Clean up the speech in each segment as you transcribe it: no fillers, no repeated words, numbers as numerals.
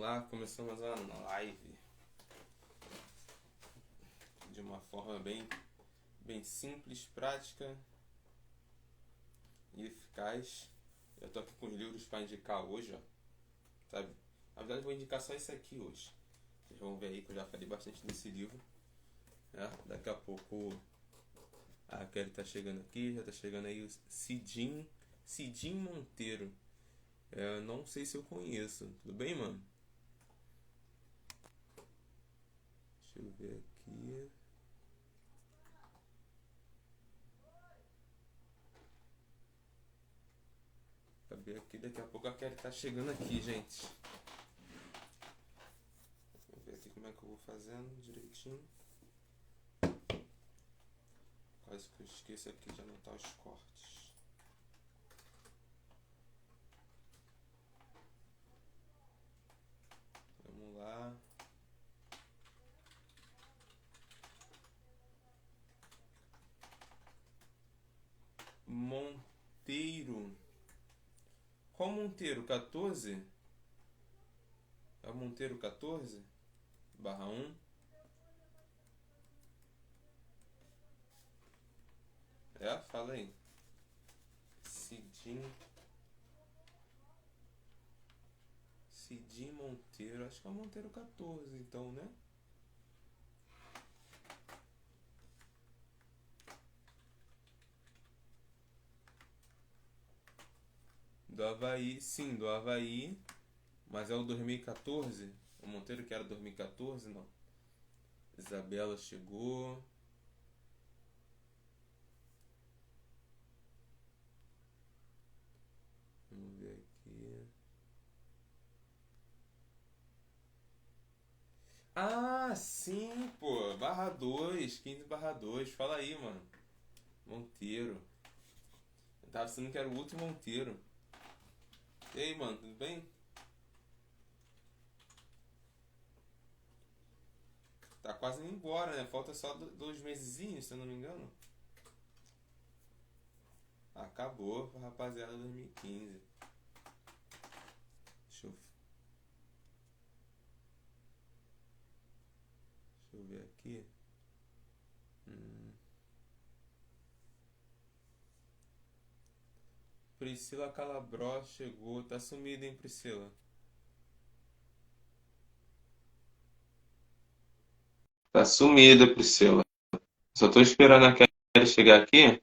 lá, começamos uma live de uma forma bem simples, prática e eficaz. Eu tô aqui com os livros para indicar hoje, ó, sabe? Na verdade, eu vou indicar só esse aqui hoje. Vocês vão ver aí que eu já falei bastante desse livro, né? Daqui a pouco a Kelly tá chegando aqui, já tá chegando aí o Cidim Monteiro. Não sei se eu conheço. Tudo bem, mano? Deixa eu ver aqui. Acabei aqui, daqui a pouco a Kelly tá chegando aqui, gente. Vou ver aqui como é que eu vou fazendo direitinho. Quase que eu esqueço aqui de anotar os cortes. Vamos lá. Monteiro. Qual Monteiro? 14? É o Monteiro 14? Barra 1. Fala aí. Cidim. Cidim Monteiro. Acho que é o Monteiro 14, então, né? Do Havaí, sim, do Havaí. Mas é o 2014? O Monteiro que era 2014? Não. Isabela chegou. Vamos ver aqui. Ah, sim, pô. Barra 2, 15/2. Fala aí, mano. Monteiro. Eu tava pensando que era o outro Monteiro. E aí, mano, tudo bem? Tá quase indo embora, né? Falta só 2 mesezinhos, se eu não me engano. Acabou, rapaziada, 2015. Deixa eu, deixa eu ver aqui. Hum. Priscila Calabró chegou. Tá sumida, hein, Priscila? Tá sumida, Priscila. Só tô esperando a Kelly chegar aqui.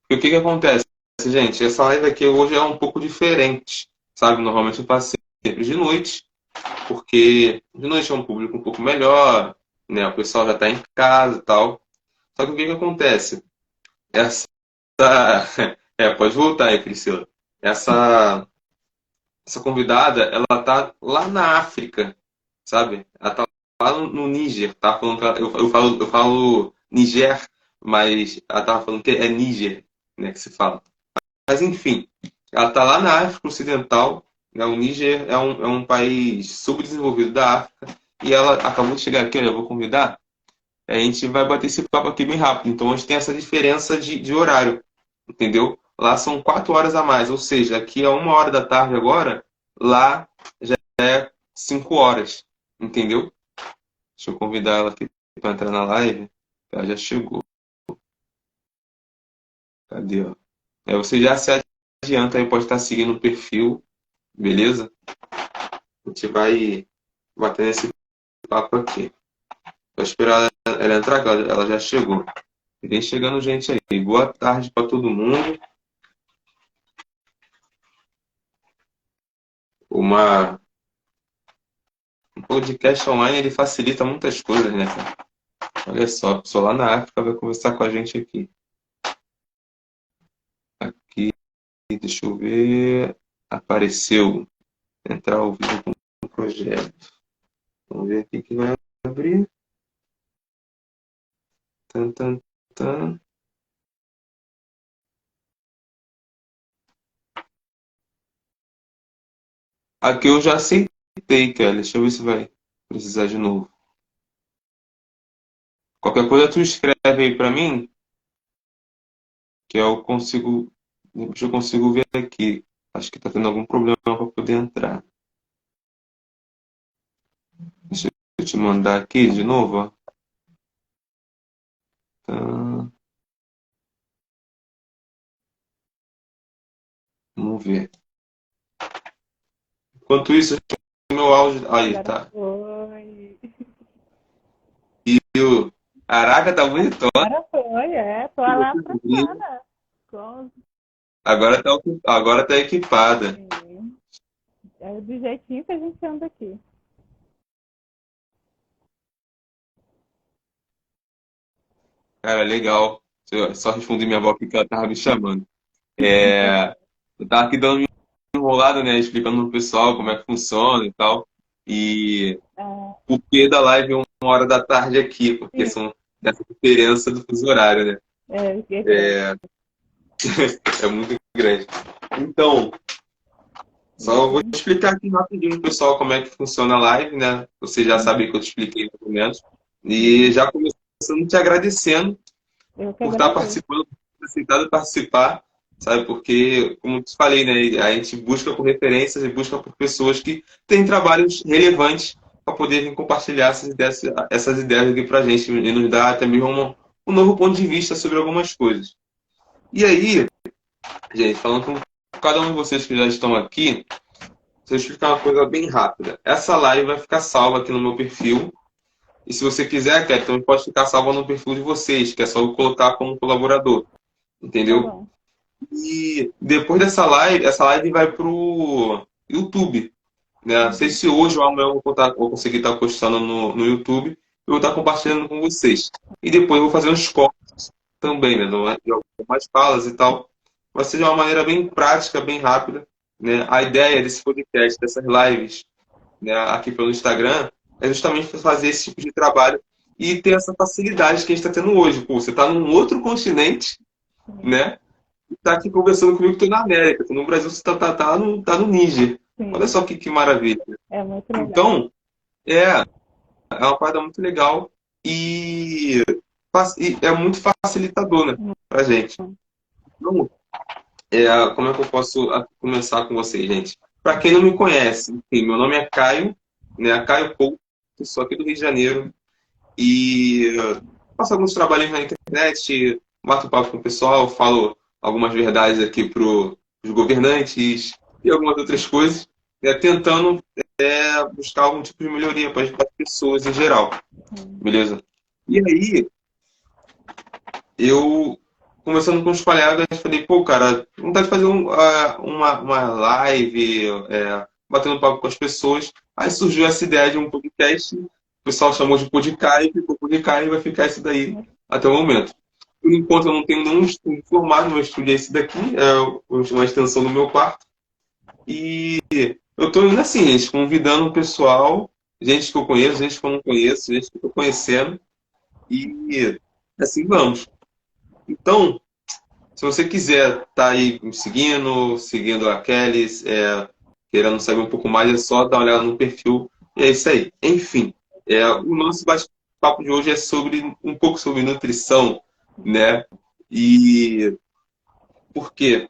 E o que que acontece, gente? Essa live aqui hoje é um pouco diferente, sabe? Normalmente eu faço sempre de noite, porque de noite é um público um pouco melhor, né? O pessoal já tá em casa e tal. Só que o que que acontece? Essa... pode voltar aí, Priscila. Essa, essa convidada, ela tá lá na África, sabe? Ela tá lá no Níger, tá? Falando que eu falo Niger, mas ela tava falando que é Níger, né? Que se fala. Mas enfim, ela está lá na África Ocidental, né? O Níger é um país subdesenvolvido da África, e ela acabou de chegar aqui, olha, eu vou convidar, a gente vai bater esse papo aqui bem rápido. Então a gente tem essa diferença de horário, entendeu? Lá são 4 horas a mais, ou seja, aqui é 1 hora da tarde agora, lá é 5 horas, entendeu? Deixa eu convidar ela aqui para entrar na live. Ela já chegou. Cadê, ó? Você já se adianta aí, pode estar seguindo o perfil, beleza? A gente vai bater nesse papo aqui. Vou esperar ela entrar, que ela já chegou. E vem chegando gente aí. Boa tarde para todo mundo. Uma, um podcast online ele facilita muitas coisas, né, cara? Olha só, a pessoa lá na África vai conversar com a gente aqui. Aqui, deixa eu ver. Apareceu. Entrar ao vivo com o projeto. Vamos ver aqui que vai abrir. Tan, tan, tan. Aqui eu já aceitei, Kelly. Deixa eu ver se vai precisar de novo. Qualquer coisa tu escreve aí pra mim, que eu consigo ver aqui. Acho que tá tendo algum problema para poder entrar. Deixa eu te mandar aqui de novo, ó. Tá, vamos ver. Enquanto isso, meu áudio. Aí, Agora tá. foi. Viu? Caraca, tá bonitona. Agora foi, é. Tô lá atrasada. Com... Agora tá equipada. Sim. É do jeitinho que a gente anda aqui. Cara, legal. Eu só respondi minha avó aqui que ela tava me chamando. É, eu tava aqui dando uma enrolada, né? Explicando pro pessoal como é que funciona e tal. E Ah, o porquê da live 1 hora da tarde aqui, porque sim, são dessa diferença do fuso horário, né? é grande. É muito grande. Então, só vou Uhum. explicar aqui rapidinho pro pessoal como é que funciona a live, né? Você já sabe que eu te expliquei mais ou menos. E Sim. já começando te agradecendo Eu que por estar agradeço. participando, por ter aceitado participar, sabe? Porque, como eu te falei, né? A gente busca por referências e busca por pessoas que têm trabalhos relevantes para poder vir compartilhar essas ideias aqui pra gente e nos dar até mesmo um novo ponto de vista sobre algumas coisas. E aí, gente, falando com cada um de vocês que já estão aqui, deixa eu explicar uma coisa bem rápida. Essa live vai ficar salva aqui no meu perfil. E se você quiser, Kelly, também pode ficar salva no perfil de vocês, que é só eu colocar como colaborador. Tá Entendeu? bom. E depois dessa live, essa live vai pro YouTube. Né? Não sei Uhum. se hoje ou amanhã vou conseguir estar postando no YouTube. Eu vou estar compartilhando com vocês. E depois eu vou fazer uns cortes também, né? De algumas falas e tal. Vai ser de uma maneira bem prática, bem rápida. Né? A ideia desse podcast, dessas lives, né, aqui pelo Instagram, é justamente fazer esse tipo de trabalho e ter essa facilidade que a gente está tendo hoje. Pô, você está num outro continente, Sim, né? E tá aqui conversando comigo, estou na América. Tô no Brasil, você tá no Níger. Olha sim. só que maravilha. É muito legal. Então, é uma parada muito legal e, e é muito facilitadora pra gente. Uhum. Então, como é que eu posso começar com vocês, gente? Para quem não me conhece, enfim, meu nome é Caio, né? Caio Couto, sou aqui do Rio de Janeiro e faço alguns trabalhos na internet, bato papo com o pessoal, falo algumas verdades aqui para os governantes e algumas outras coisas, né? Tentando buscar algum tipo de melhoria para as pessoas em geral, Sim. beleza? E aí, eu, conversando com os colegas, falei, pô, cara, vontade de fazer uma live, batendo papo com as pessoas. Aí surgiu essa ideia de um podcast, o pessoal chamou de Podcai, ficou Podcai e vai ficar isso daí até o momento. Por enquanto eu não tenho nenhum estúdio formado, meu estúdio é esse daqui, uma extensão do meu quarto. E eu tô indo assim, gente, convidando o pessoal, gente que eu conheço, gente que eu não conheço, gente que eu tô conhecendo, e assim vamos. Então, se você quiser estar aí me seguindo, seguindo a Kelly, querendo saber um pouco mais, é só dar uma olhada no perfil. E é isso aí. Enfim, o nosso bate-papo de hoje é sobre um pouco sobre nutrição, né? E por quê?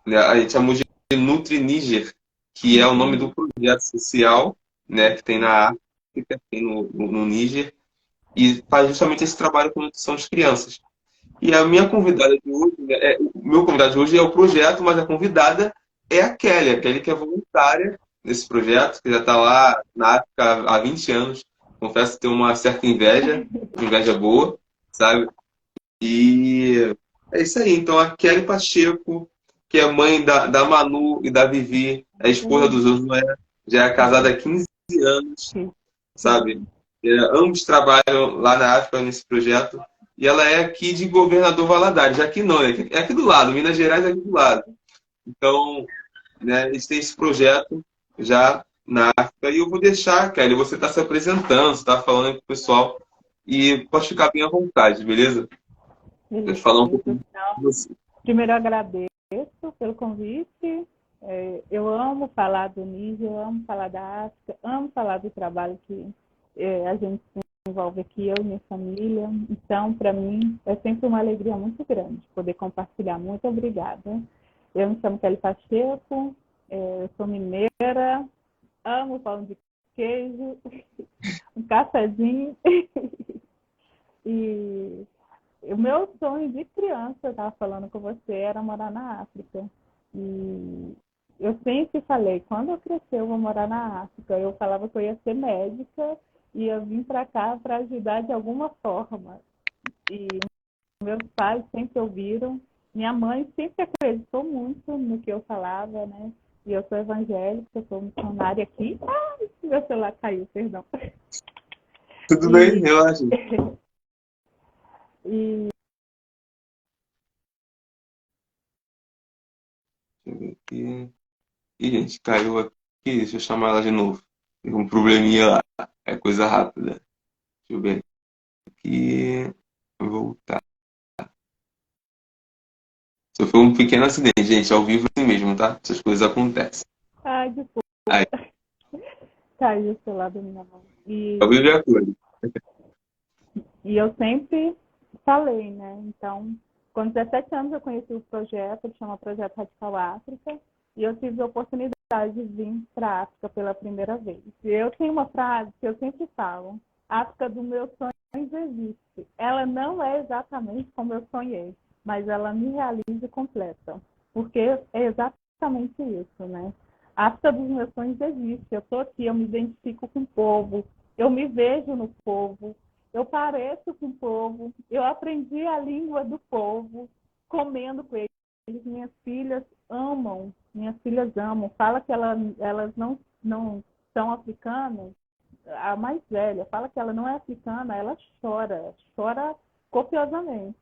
Né? A gente chamou de Nutri Níger, que é o nome do Uhum. projeto social, né? Que tem na África, tem no Níger, e faz justamente esse trabalho com nutrição de crianças. E a minha convidada de hoje, né, o meu convidado de hoje é o projeto, mas a convidada é a Kelly que é voluntária nesse projeto, que já está lá na África há 20 anos. Confesso que tem uma certa inveja, inveja boa, sabe? E é isso aí. Então, a Kelly Pacheco, que é mãe da Manu e da Vivi, é esposa do Uhum. Josué, já é casada há 15 anos, Sim, sabe? sim. Ambos trabalham lá na África nesse projeto. E ela é aqui de Governador Valadares, aqui não, é aqui do lado, Minas Gerais é aqui do lado. Então, né, eles têm esse projeto já na África. E eu vou deixar, Kelly, você está se apresentando, você está falando com o pessoal. E pode ficar bem à vontade, beleza? Pode Beleza. falar um pouco de Então, você. primeiro eu agradeço pelo convite. Eu amo falar do Níger, eu amo falar da África, amo falar do trabalho que a gente se envolve aqui, eu e minha família. Então, para mim, é sempre uma alegria muito grande poder compartilhar. Muito obrigada. Eu me chamo Kelly Pacheco, eu sou mineira, amo pão de queijo, um cafezinho. E o meu sonho de criança, eu estava falando com você, era morar na África. E eu sempre falei, quando eu crescer eu vou morar na África. Eu falava que eu ia ser médica e ia vir para cá para ajudar de alguma forma. E meus pais sempre ouviram. Minha mãe sempre acreditou muito no que eu falava, né? E eu sou evangélica, eu sou missionária aqui. Ai, meu celular caiu, perdão. Tudo bem, E, relaxa. e Deixa eu ver aqui. Ih, gente, caiu aqui. Deixa eu chamar ela de novo. Tem um probleminha lá. É coisa rápida. Deixa eu ver aqui. Voltar. Só foi um pequeno acidente, gente. Ao vivo assim mesmo, tá? Essas coisas acontecem. ai, desculpa, Aí, caiu o celular da minha mão. ao vivo é a coisa. E eu sempre falei, né? Então, com 17 anos eu conheci o projeto, ele chama Projeto Radical África, e eu tive a oportunidade de vir para a África pela primeira vez. E eu tenho uma frase que eu sempre falo: a África dos meus sonhos existe. Ela não é exatamente como eu sonhei, mas ela me realiza e completa. Porque é exatamente isso, né? A África dos meus sonhos existe. Eu estou aqui, eu me identifico com o povo, eu me vejo no povo, eu pareço com o povo, eu aprendi a língua do povo, comendo com eles. Minhas filhas amam. Fala que elas não são africanas. A mais velha fala que ela não é africana, ela chora copiosamente.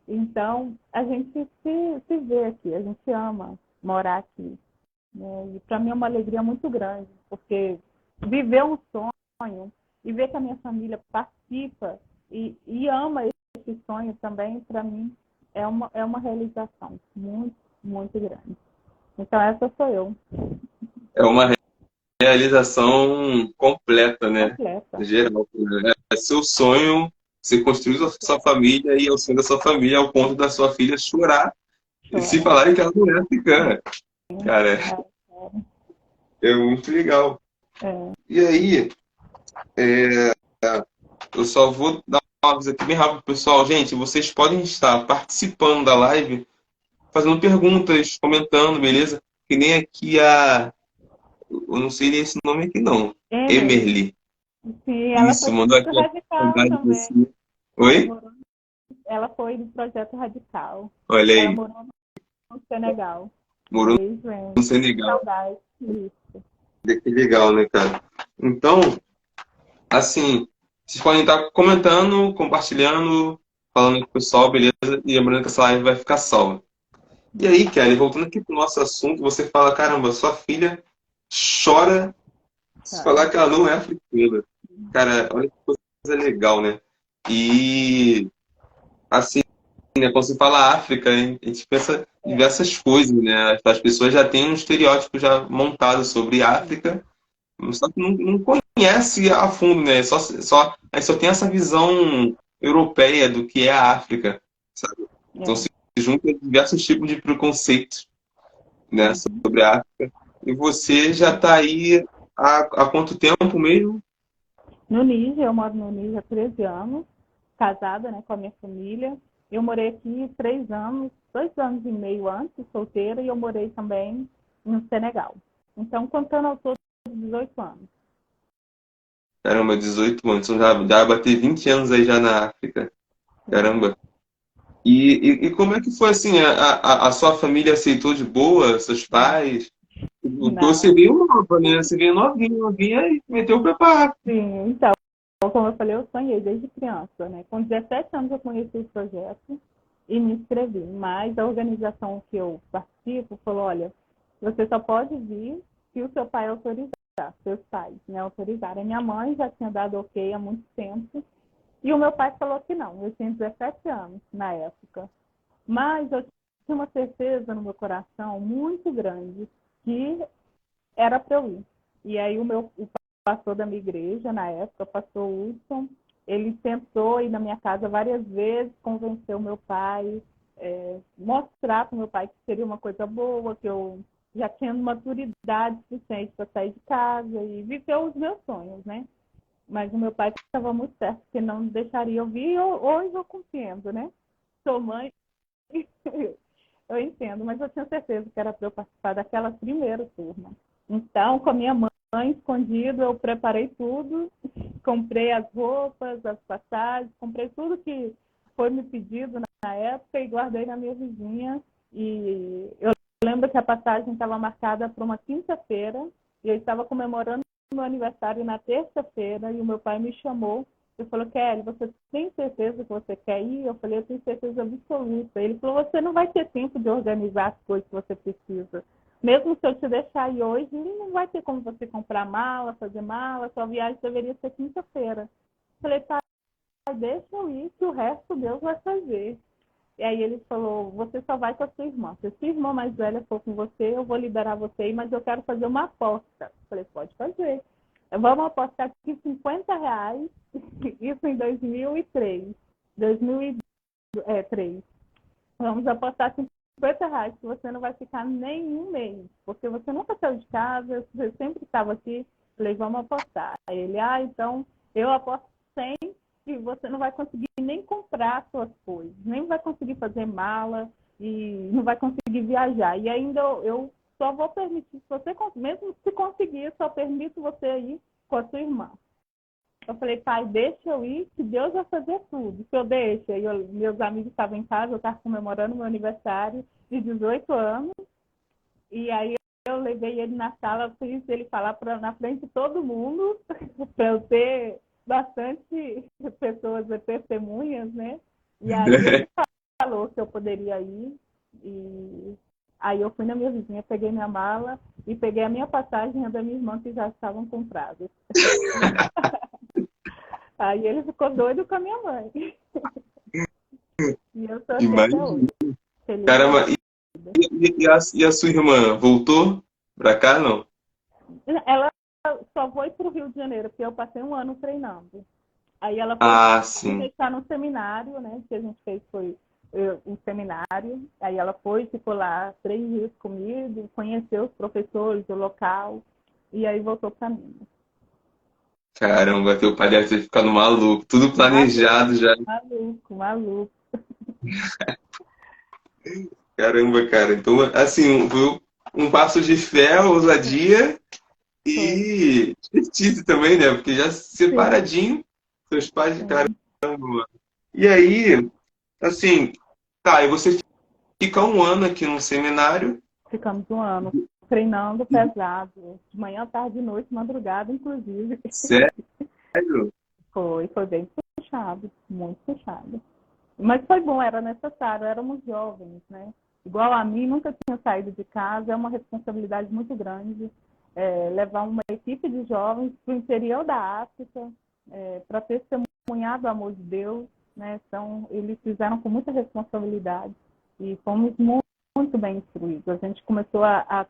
Então, a gente se vê aqui, a gente ama morar aqui, né? E para mim é uma alegria muito grande, porque viver um sonho e ver que a minha família participa e ama esse sonho também, para mim, é uma realização muito, muito grande. Então, essa sou eu, É uma realização completa, né? completa. Geral. Né? É seu sonho, você construiu a sua família e é o sonho da sua família ao ponto da sua filha chorar e se Chora. falarem que ela não é africana. Cara, É, é muito legal. é, E aí, eu só vou dar uma aviso aqui bem rápido, pessoal. Gente, vocês podem estar participando da live, fazendo perguntas, comentando, beleza? Que nem aqui eu não sei esse nome aqui não. Emily, Emerly. sim, ela foi Isso, mandou aqui do a Radical vontade de também. você. Ela Oi? morou, ela foi do Projeto Radical. Olha Ela aí, morou no Senegal. morou Beijo, no Emily. Senegal. Saudade. Isso. Que legal, né, cara? Então, assim, vocês podem estar comentando, compartilhando, falando com o pessoal, beleza? E lembrando que essa live vai ficar salva. E aí, Kelly, voltando aqui pro nosso assunto, você fala, caramba, sua filha chora se Chora. falar que ela não é africana. Cara, olha que coisa legal, né? E, assim, né, quando se fala África, a gente pensa em É. diversas coisas, né? As pessoas já têm um estereótipo já montado sobre África, só que não conhece a fundo, né? A gente só tem essa visão europeia do que é a África, sabe? Então É. se junta diversos tipos de preconceitos, né, Uhum. sobre a África. E você já está aí há quanto tempo mesmo? No Níger, eu moro no Níger há 13 anos, casada, né, com a minha família. Eu morei aqui 3 anos, 2 anos e meio antes, solteira, e eu morei também no Senegal. Então, contando ao todo, 18 anos. Caramba, 18 anos. Então já bater 20 anos aí já na África. Sim. Caramba. E como é que foi assim? A sua família aceitou de boa? Seus pais? Porque você Não. veio nova, né? Você veio novinha e meteu o pé pra África. Sim, então, como eu falei, eu sonhei desde criança, né? Com 17 anos eu conheci o projeto e me inscrevi, mas a organização que eu participo falou, olha, você só pode vir se o seu pai autorizar, seus pais, né, autorizarem. Minha mãe já tinha dado ok há muito tempo e o meu pai falou que não. Eu tinha 17 anos na época, mas eu tinha uma certeza no meu coração muito grande que era para eu ir. E aí o pastor da minha igreja, na época, o pastor Hudson, ele tentou ir na minha casa várias vezes, convencer o meu pai, mostrar para o meu pai que seria uma coisa boa, que eu já tendo maturidade suficiente para sair de casa e viver os meus sonhos, né? Mas o meu pai estava muito certo que não deixaria eu vir, e hoje eu compreendo, né? Sou mãe, eu entendo, mas eu tinha certeza que era para eu participar daquela primeira turma. Então, com a minha mãe escondido, eu preparei tudo, comprei as roupas, as passagens, comprei tudo que foi me pedido na época e guardei na minha vizinha. E eu lembro que a passagem estava marcada para uma quinta-feira e eu estava comemorando meu aniversário na terça-feira e o meu pai me chamou e falou: Kelly, você tem certeza que você quer ir? Eu falei: eu tenho certeza absoluta. Ele falou: você não vai ter tempo de organizar as coisas que você precisa. Mesmo se eu te deixar ir hoje, não vai ter como você comprar mala, fazer mala, sua viagem deveria ser quinta-feira. Eu falei: pai, deixa eu ir, que o resto Deus vai fazer. E aí ele falou: você só vai com a sua irmã. Se a sua irmã mais velha for com você, eu vou liberar você, mas eu quero fazer uma aposta. Eu falei: pode fazer. Vamos apostar aqui R$ 50, isso em 2003. 2003. Vamos apostar R$ 50 que você não vai ficar nenhum mês, porque você nunca saiu de casa, você sempre estava aqui. Falei: vamos apostar. Aí ele: então eu aposto 100 e você não vai conseguir nem comprar suas coisas, nem vai conseguir fazer mala e não vai conseguir viajar. E ainda eu só vou permitir, se você, mesmo se conseguir, só permito você ir com a sua irmã. Eu falei: pai, deixa eu ir, que Deus vai fazer tudo. Se eu deixo, aí meus amigos estavam em casa, eu estava comemorando meu aniversário de 18 anos, e aí eu levei ele na sala, fiz ele falar na frente de todo mundo, para eu ter bastante pessoas testemunhas, né? E aí ele falou que eu poderia ir, e aí eu fui na minha vizinha, peguei minha mala e peguei a minha passagem e a da minha irmã, que já estavam compradas. Aí ele ficou doido com a minha mãe. E eu tô aqui até Imagina. hoje. Feliz da Caramba, vida. e a sua irmã voltou pra cá, não? Ela só foi para o Rio de Janeiro, porque eu passei um ano treinando. Aí ela foi Ah, me sim. deixar no seminário, né? O que a gente fez foi um seminário. Aí ela foi, ficou lá 3 dias comigo, conheceu os professores do local. E aí voltou para mim. Caramba, teu pai deve ter ficado maluco. Tudo Maluco, planejado já. maluco, maluco. Caramba, cara. Então, assim, foi um passo de fé, ousadia Foi. e expertise também, né? Porque já Sim, separadinho, seus pais de caramba, sim. mano. E aí, assim, tá, e você fica um ano aqui no seminário. Ficamos um ano treinando pesado, de manhã, tarde, noite, madrugada, inclusive. Sério? Foi bem puxado, muito puxado. Mas foi bom, era necessário, éramos jovens, né? Igual a mim, nunca tinha saído de casa, é uma responsabilidade muito grande levar uma equipe de jovens para o interior da África, para testemunhar do amor de Deus, né? Então, eles fizeram com muita responsabilidade e fomos muito bem instruídos. A gente começou a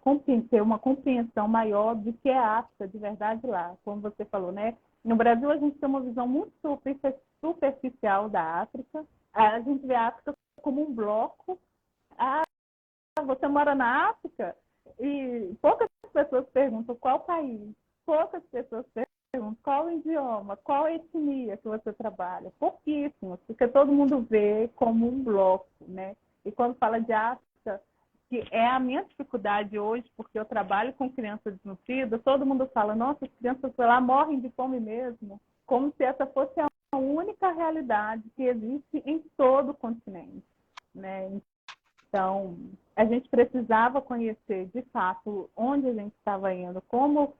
ter uma compreensão maior do que é a África de verdade lá, como você falou, né? No Brasil, a gente tem uma visão muito superficial da África. A gente vê a África como um bloco. Ah, você mora na África? E poucas pessoas perguntam qual país. Poucas pessoas perguntam qual idioma, qual etnia que você trabalha. Pouquíssimos, porque todo mundo vê como um bloco, né? E quando fala de África, que é a minha dificuldade hoje, porque eu trabalho com crianças desnutridas, todo mundo fala: nossa, as crianças lá morrem de fome mesmo, como se essa fosse a única realidade que existe em todo o continente, né? Então, a gente precisava conhecer, de fato, onde a gente estava indo, como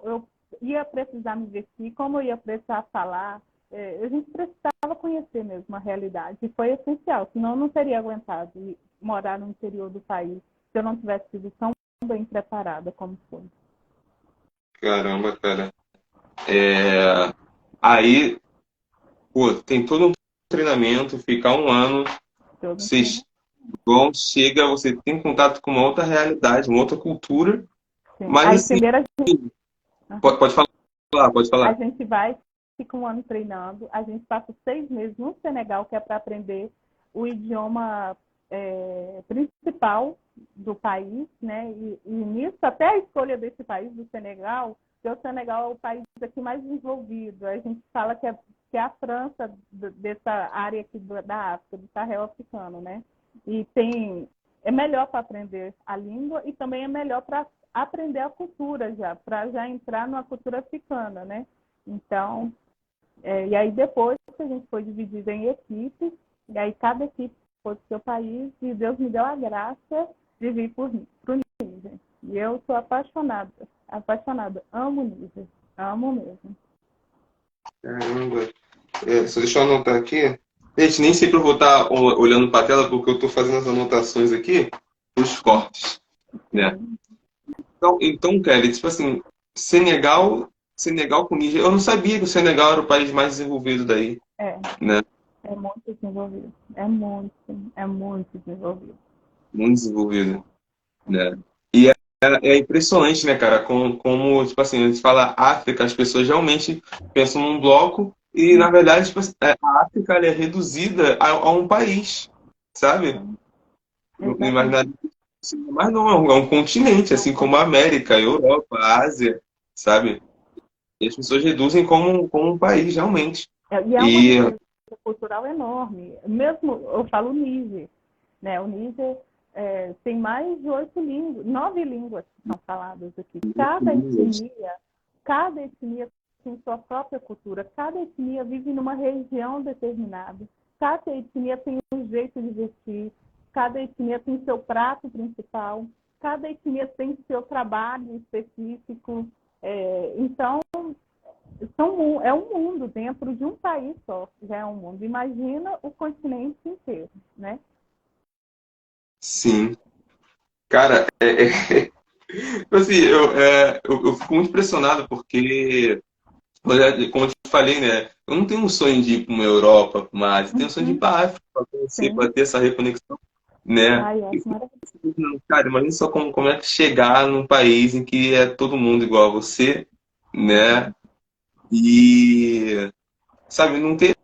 eu ia precisar me vestir, como eu ia precisar falar. A gente precisava conhecer mesmo a realidade. E foi essencial, senão eu não teria aguentado morar no interior do país se eu não tivesse sido tão bem preparada como foi. Caramba, cara. É, aí, pô, tem todo um treinamento, ficar um ano, Todo um vocês treino. vão, chega, você tem contato com uma outra realidade, uma outra cultura, Sim. mas Aí, assim, primeiro, pode falar, pode a falar. gente vai, fica um ano treinando, a gente passa 6 meses no Senegal, que é para aprender o idioma principal do país, né? E nisso, até a escolha desse país, do Senegal, porque o Senegal é o país aqui mais desenvolvido. A gente fala que é a França dessa área aqui da África, do Sahel africano, né? E é melhor para aprender a língua e também é melhor para aprender a cultura para já entrar numa cultura africana, né? Então, e aí depois a gente foi dividido em equipes, e aí cada equipe foi para o seu país, e Deus me deu a graça de vir para o Níger. E eu sou apaixonada, amo o Níger, amo mesmo. Caramba. Só deixa eu anotar aqui. Gente, nem sempre eu vou estar olhando para a tela, porque eu estou fazendo as anotações aqui para os cortes, né? Sim. Então, Kelly, tipo assim, Senegal com Níger, eu não sabia que o Senegal era o país mais desenvolvido daí, É, né? é muito desenvolvido, é muito desenvolvido. Muito desenvolvido, né? E é impressionante, né, cara, como, tipo assim, a gente fala África, as pessoas realmente pensam num bloco e, na verdade, tipo assim, a África ela é reduzida a um país, sabe? Sim, No exatamente. imaginário, mas não, é um continente, assim como a América, a Europa, a Ásia, sabe? E as pessoas reduzem como um país, realmente. E é uma E, riqueza cultural enorme. Mesmo, eu falo Níger, né? O Níger tem mais de 9 línguas que são faladas aqui. Cada etnia tem sua própria cultura. Cada etnia vive numa região determinada. Cada etnia tem um jeito de vestir. Cada etnia tem seu prato principal. Cada etnia tem seu trabalho específico. Então, é um mundo dentro de um país só. Já é um mundo. Imagina o continente inteiro, né? sim, cara, tipo assim, eu fico muito impressionado porque, como eu te falei, né? Eu não tenho um sonho de ir para uma Europa, para uma Ásia, eu tenho um sonho de ir Uhum, para a África, para conhecer, sim. para ter essa reconexão, né? Ai, eu E, acho maravilhoso. cara, imagina só como é que chegar num país em que é todo mundo igual a você, né? E, sabe, não ter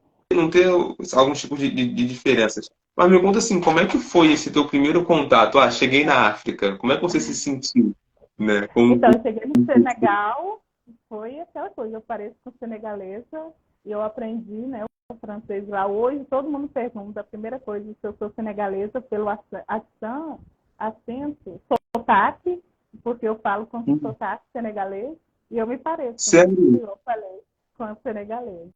algum tipo de diferenças. Mas me conta assim, como é que foi esse teu primeiro contato? Ah, cheguei na África. Como é que você se sentiu, né? Então, eu cheguei no Senegal, foi aquela coisa, eu pareço com senegalesa, e eu aprendi, né, o francês lá. Hoje, todo mundo pergunta, a primeira coisa, se eu sou senegalesa, pelo acento, sotaque, porque eu falo com sotaque senegalês, e eu me pareço, né? Sério? Eu falei com a senegalesa.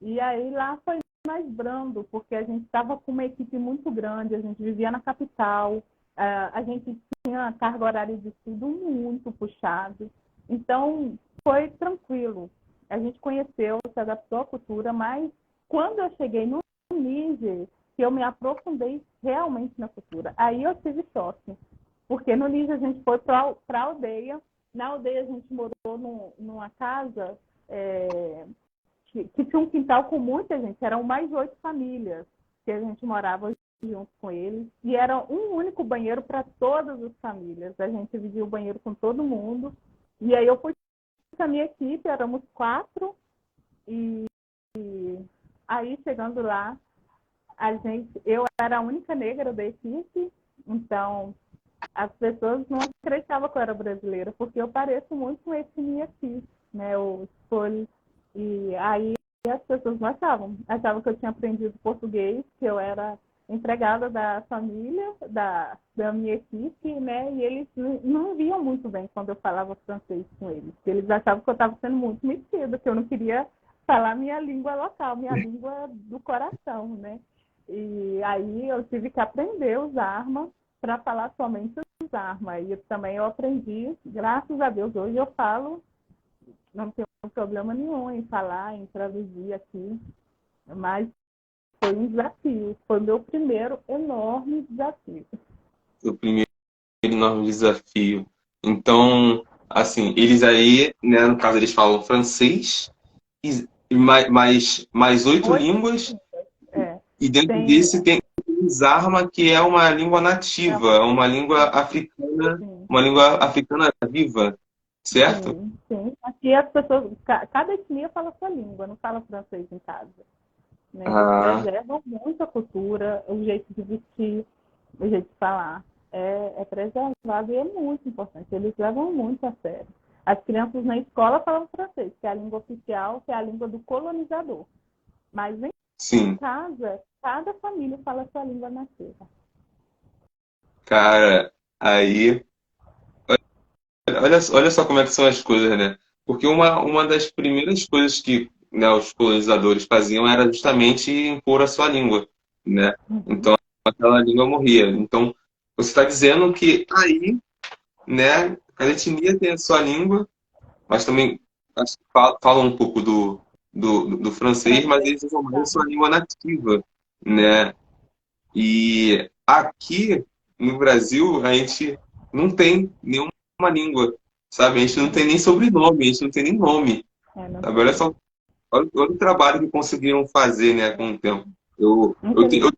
E aí lá foi mais brando, porque a gente estava com uma equipe muito grande, a gente vivia na capital, a gente tinha carga horária de estudo muito puxado. Então, foi tranquilo. A gente conheceu, se adaptou à cultura, mas quando eu cheguei no Níger, que eu me aprofundei realmente na cultura, aí eu tive choque. Porque no Níger a gente foi para a aldeia, na aldeia a gente morou numa casa que tinha um quintal com muita gente, eram mais de 8 famílias que a gente morava junto com eles, e era um único banheiro para todas as famílias. A gente dividia o banheiro com todo mundo, e aí eu fui com a minha equipe, éramos 4, e aí chegando lá, eu era a única negra da equipe, então as pessoas não acreditavam que eu era brasileira, porque eu pareço muito com esse etnia aqui, né, os folhos. E aí as pessoas não achavam que eu tinha aprendido português, que eu era empregada da família, da minha equipe, né, e eles não viam muito bem quando eu falava francês com eles. Eles achavam que eu estava sendo muito metida, que eu não queria falar minha língua local, minha língua do coração, né. E aí eu tive que aprender os armas para falar somente os armas. E também eu aprendi, graças a Deus, hoje eu falo, não tenho problema nenhum em falar, em traduzir aqui, mas foi um desafio, foi meu primeiro enorme desafio. O primeiro enorme desafio. Então, assim, eles aí, né, no caso, eles falam francês e mais 8 línguas, É, e dentro tem, desse tem Zarma, que é uma língua é nativa, uma, uma língua africana viva, certo? sim. Aqui as pessoas, cada etnia fala a sua língua, não fala francês em casa. Né? Eles Ah, preservam muito a cultura, o jeito de vestir, o jeito de falar. é preservado e é muito importante. Eles levam muito a sério. As crianças na escola falam francês, que é a língua oficial, que é a língua do colonizador. Mas em Sim, casa, cada família fala a sua língua nativa. cara, aí, olha só como é que são as coisas, né? Porque uma das primeiras coisas que, né, os colonizadores faziam era justamente impor a sua língua, né? Uhum. Então, aquela língua morria. Então, você está dizendo que aí, né, cada etnia tem a sua língua, mas também acho que falam um pouco do francês, mas Francês, eles usam mais a tá. sua língua nativa, né? E aqui no Brasil a gente não tem nenhuma língua, sabe? A gente não tem nem sobrenome, a gente não tem nem nome, Não sabe? Olha tem. só, olha o trabalho que conseguiram fazer, né, com o tempo. Infelizmente.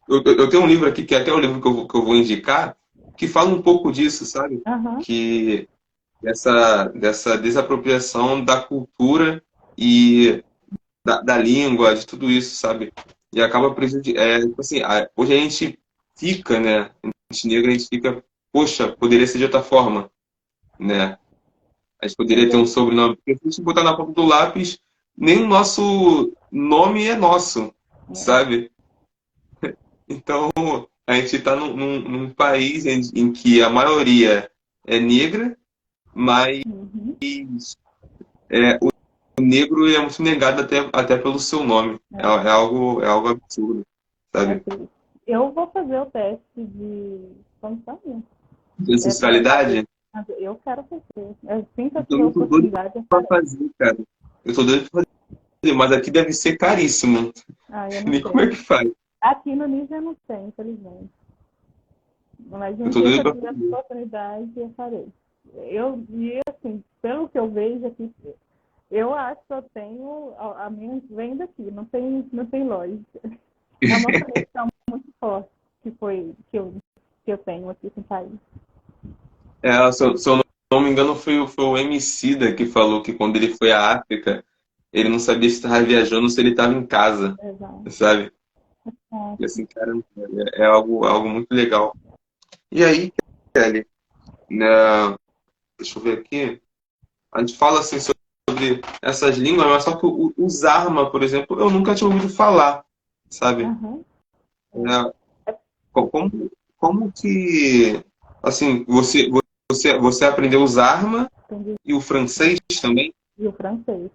Eu tenho um livro aqui, que é até o livro que eu vou indicar, que fala um pouco disso, sabe? Aham. Que dessa desapropriação da cultura e da língua, de tudo isso, sabe? E acaba prejudicando. Tipo assim, hoje a gente fica, né? A gente negra, a gente fica, poxa, poderia ser de outra forma, né? A gente Pois poderia ter é. um sobrenome. Porque se a gente botar na ponta do lápis, nem o nosso nome é nosso, sabe? Então, a gente está num país em que a maioria é negra, mas Uhum. o negro é muito negado até pelo seu nome. É algo absurdo, É sabe? triste. Eu vou fazer o teste de condição. De Para saber. ancestralidade, Eu quero fazer. Assim que eu tiver então eu tô doido oportunidade, eu pra farei. fazer, cara. Eu tô doido pra fazer, mas aqui deve ser caríssimo. Ah, eu não Nem como é sei. que faz. Aqui no Níger não tem, infelizmente. Mas Eu um tô dia que doido eu pra tiver fazer. oportunidade, eu farei. E assim, pelo que eu vejo aqui, eu acho que eu tenho. A minha vem daqui, não tem lógica. É uma conexão muito forte que eu tenho aqui com o país. Se eu não me engano, foi o Emicida que falou que quando ele foi à África, ele não sabia se estava viajando ou se ele estava em casa, Exato. sabe? É, E assim, cara, algo muito legal. E aí, Kelly, né, deixa eu ver aqui. A gente fala assim sobre essas línguas, mas só que o Zarma, por exemplo, eu nunca tinha ouvido falar, sabe? aham, É, é. como, como que, assim, você aprendeu o Zarma Entendi. e o francês também? E o francês.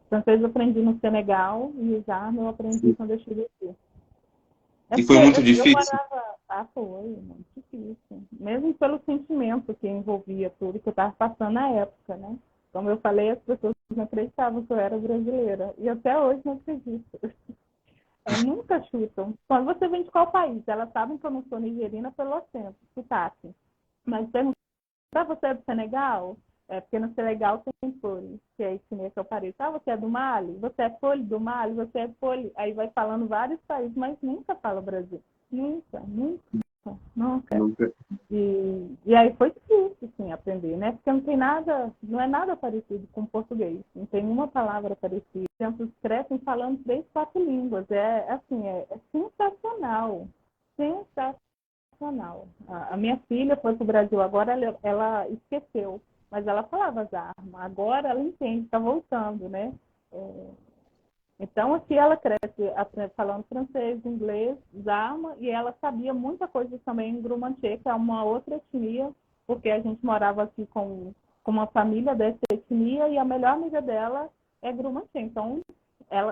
O francês eu aprendi no Senegal e o Jarno eu aprendi quando eu estive aqui. É E porque foi muito eu difícil? morava. Ah, foi, muito difícil. Mesmo pelo sentimento que envolvia tudo que eu estava passando na época, né? Como eu falei, as pessoas não acreditavam que eu era brasileira. E até hoje não acredito. Nunca chutam. Quando você vem de qual país? Elas sabem que eu não sou nigeriana pelo acento, sotaque. Mas perguntar, você é do Senegal? É porque no Senegal tem folha, que é esse que eu parei. Ah, você é do Mali? Você é folha do Mali? Você é folha? Aí vai falando vários países, mas nunca fala Brasil. Nunca, nunca, nunca. Nunca. E aí foi difícil, assim, aprender, né? Porque não tem nada, não é nada parecido com o português. Não tem uma palavra parecida. Os crianças crescem falando 3, 4 línguas. É sensacional. Sensacional. A minha filha foi para o Brasil agora, ela esqueceu. Mas ela falava Zarma. Agora ela entende, está voltando, né? É, então, aqui ela cresce falando francês, inglês, Zarma, e ela sabia muita coisa também em Grumantê, que é uma outra etnia, porque a gente morava aqui com uma família dessa etnia, e a melhor amiga dela é Grumantê. Então,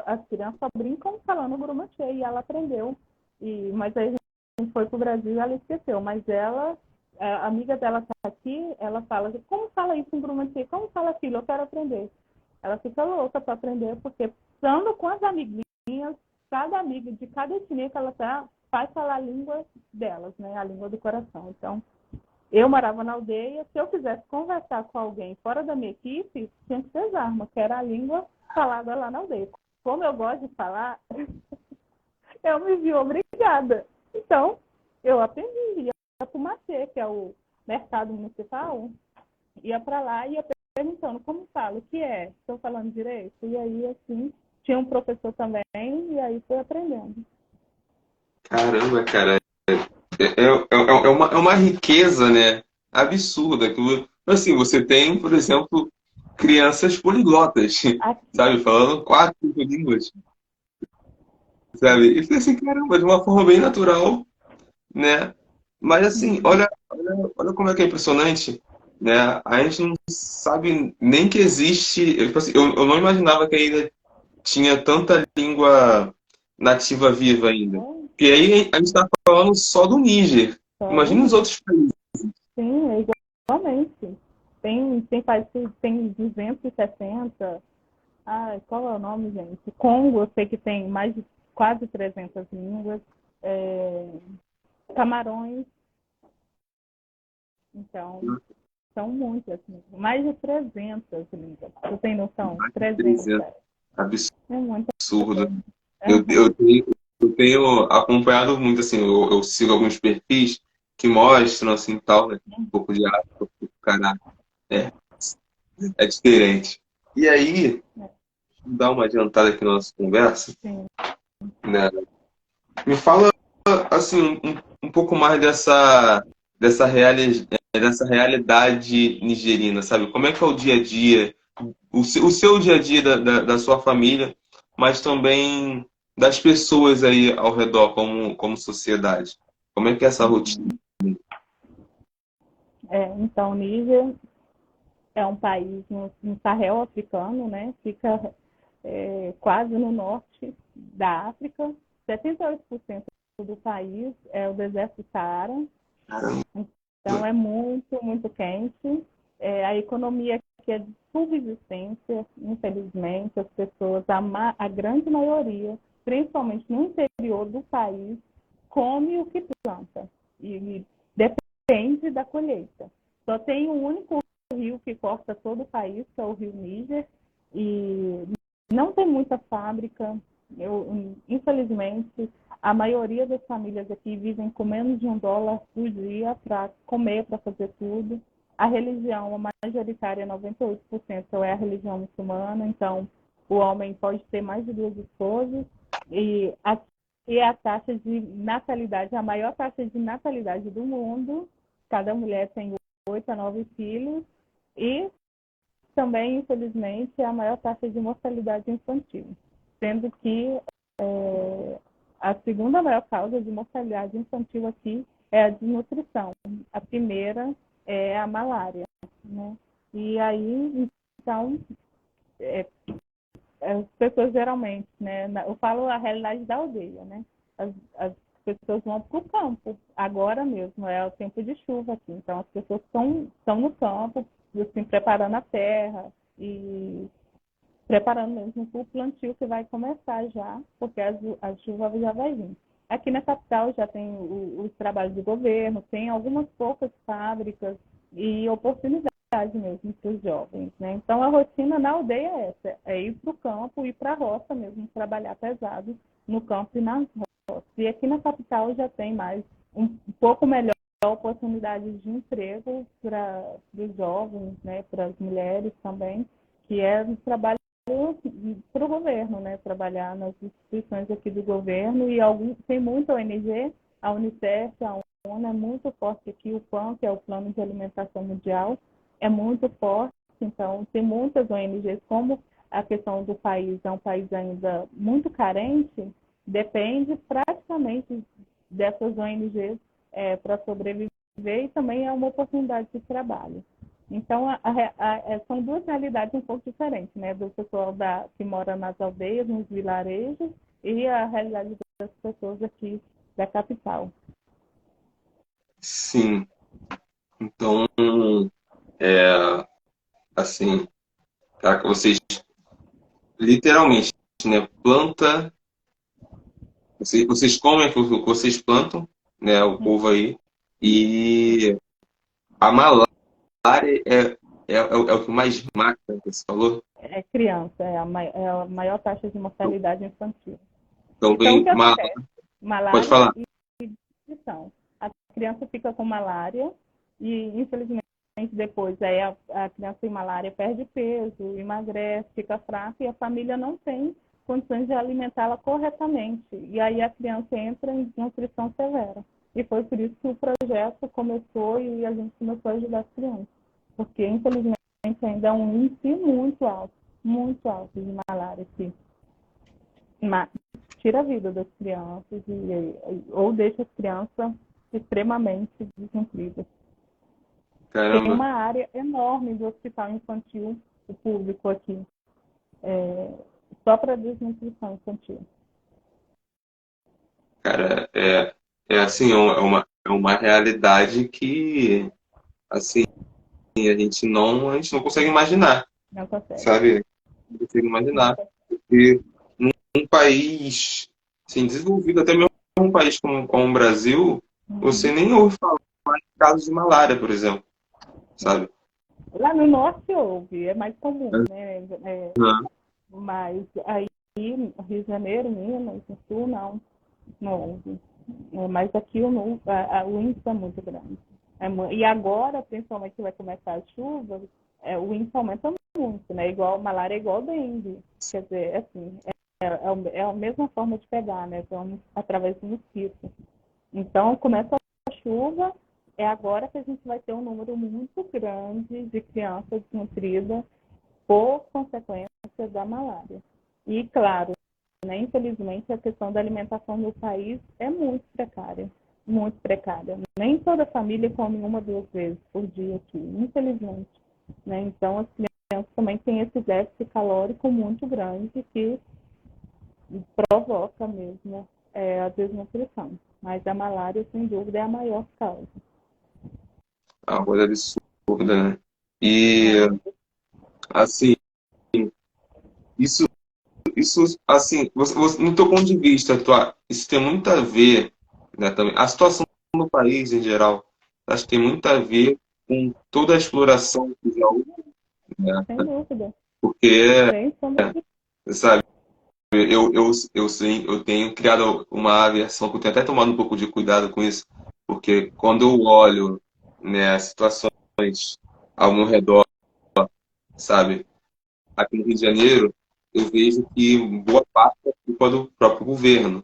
as crianças só brincam falando Grumantê, e ela aprendeu. Mas aí a gente foi para o Brasil e ela esqueceu. Mas ela, a amiga dela está aqui, ela fala, como fala isso em Grumantê? Como fala aquilo? Eu quero aprender. Ela fica louca para aprender, porque estando com as amiguinhas, cada amiga de cada etnia que ela tá, faz falar a língua delas, né? A língua do coração. Então, eu morava na aldeia, se eu quisesse conversar com alguém fora da minha equipe, tinha que ser Zarma, que era a língua falada lá na aldeia. Como eu gosto de falar, eu me vi obrigada. Então, eu aprendi, ia para o Macê, que é o mercado municipal, ia para lá e ia perguntando como falo, o que é? Estou falando direito? E aí, assim, tinha um professor também, e aí foi aprendendo. Caramba, cara. é uma riqueza, né, absurda. Assim, você tem, por exemplo, crianças poliglotas, Aqui, sabe? Falando 4, 5 línguas, sabe? E fica assim, caramba, de uma forma bem natural, né? Mas assim, sim, olha como é que é impressionante, né? A gente não sabe nem que existe. Tipo assim, eu não imaginava que ainda tinha tanta língua nativa viva ainda. Porque aí a gente está falando só do Níger. só do Imagina os Rio. outros países. Sim, é igualmente. Tem países que tem 260. Ah, qual é o nome, gente? Congo, eu sei que tem mais de quase 300 línguas. É, Camarões, então, são muitas línguas. Mais de 300 línguas. Você tem noção? Mais de 300. 300. É muita Absurdo. coisa. Eu, Aham. eu, tenho, eu tenho acompanhado muito, assim, eu sigo alguns perfis que mostram, assim, tal, né? Um pouco de África, eu fico, caraca, é, é diferente. E aí, dar uma adiantada aqui na nossa conversa, Sim. né? Me fala, assim, um pouco mais dessa realidade nigerina, sabe? Como é que é o dia a dia, o seu dia a dia da sua família, mas também das pessoas aí ao redor, como sociedade. Como é que é essa rotina? Uhum. Então, Níger é um país no Sahel africano, né? Fica quase no norte da África. 78% do país é o deserto do Saara. Caramba, Então, é muito, muito quente. A economia aqui é de subsistência, infelizmente, as pessoas, a grande maioria, principalmente no interior do país, come o que planta e depende da colheita. Só tem um único rio que corta todo o país, que é o Rio Níger, e não tem muita fábrica. Infelizmente, a maioria das famílias aqui vivem com menos de $1 por dia para comer, para fazer tudo. A religião, a majoritária, 98% é a religião muçulmana, então o homem pode ter mais de 2 esposas. E a taxa de natalidade, a maior taxa de natalidade do mundo. Cada mulher tem 8 a 9 filhos. E também, infelizmente, a maior taxa de mortalidade infantil, sendo que a segunda maior causa de mortalidade infantil aqui é a desnutrição. A primeira é a malária, né? E aí, então, é, as pessoas geralmente, né? Eu falo a realidade da aldeia, né? As pessoas vão para o campo, agora mesmo, é o tempo de chuva aqui. Então, as pessoas estão no campo, assim, preparando a terra e preparando mesmo para o plantio que vai começar já, porque a chuva já vai vir. Aqui na capital já tem os trabalhos do governo, tem algumas poucas fábricas e oportunidade mesmo para os jovens, né? Então a rotina na aldeia é essa, é ir para o campo, ir para a roça mesmo, trabalhar pesado no campo e nas roças. E aqui na capital já tem mais um pouco melhor oportunidades de emprego para os jovens, né, para as mulheres também, que é o trabalho para o governo, né? Trabalhar nas instituições aqui do governo e tem muita ONG, a Unicef, a ONU é muito forte aqui, o PAN, que é o Plano de Alimentação Mundial, é muito forte, então tem muitas ONGs, como a questão do país é um país ainda muito carente, depende praticamente dessas ONGs para sobreviver e também é uma oportunidade de trabalho. Então, são duas realidades um pouco diferentes, né? Do pessoal que mora nas aldeias, nos vilarejos, e a realidade das pessoas aqui da capital. sim. Então, é, assim, caraca, vocês literalmente, né, vocês comem aquilo que vocês plantam, né, o povo aí, e a malária é o que mais mata, né, que você falou. É criança, é a maior taxa de mortalidade infantil. Então Então, o vem que acontece? pode Malária falar. e nutrição. A criança fica com malária e, infelizmente, depois a criança em malária perde peso, emagrece, fica fraca e a família não tem condições de alimentá-la corretamente. E aí a criança entra em nutrição severa. E foi por isso que o projeto começou e a gente começou a ajudar as crianças. Porque, infelizmente, ainda é um índice muito alto de malária aqui. Mas tira a vida das crianças ou deixa as crianças extremamente desnutridas. Tem Caramba, uma área enorme do hospital infantil, o público aqui, só para desnutrição infantil. cara, é assim, é uma realidade que, assim, a gente não consegue imaginar, Não consegue. sabe? Não consegue Não imaginar. consegue. Porque um país, assim, desenvolvido, até mesmo um país como o Brasil, você Uhum. nem ouve falar de casos de malária, por exemplo, sabe? Lá no norte houve, é mais comum, Aham. né? Mas aí, no Rio de Janeiro, Minas, no Sul, não houve. Mas aqui o índice é muito grande. E agora, principalmente que vai começar a chuva, o índice aumenta muito, né? Igual malária é igual dengue. Quer dizer, assim, é a mesma forma de pegar, né? Então, através do mosquito. Então, começa a chuva, é agora que a gente vai ter um número muito grande de crianças desnutridas por consequência da malária. E, claro, né, infelizmente, a questão da alimentação no país é muito precária. Muito precária. Nem toda família come uma, duas vezes por dia aqui, infelizmente. Né? Então, as crianças também têm esse déficit calórico muito grande que provoca mesmo a desnutrição. Mas a malária, sem dúvida, é a maior causa. É uma coisa absurda, né? E, É, assim, isso, isso assim, no teu ponto de vista, isso tem muito a ver, né, também. A situação no país, em geral, acho que tem muito a ver com toda a exploração que já houve, né? sem dúvida. Porque, Sem sombra de sabe, eu tenho criado uma aversão, que eu tenho até tomado um pouco de cuidado com isso, porque quando eu olho, né, as situações ao meu redor, sabe, aqui no Rio de Janeiro, eu vejo que boa parte é culpa do próprio governo,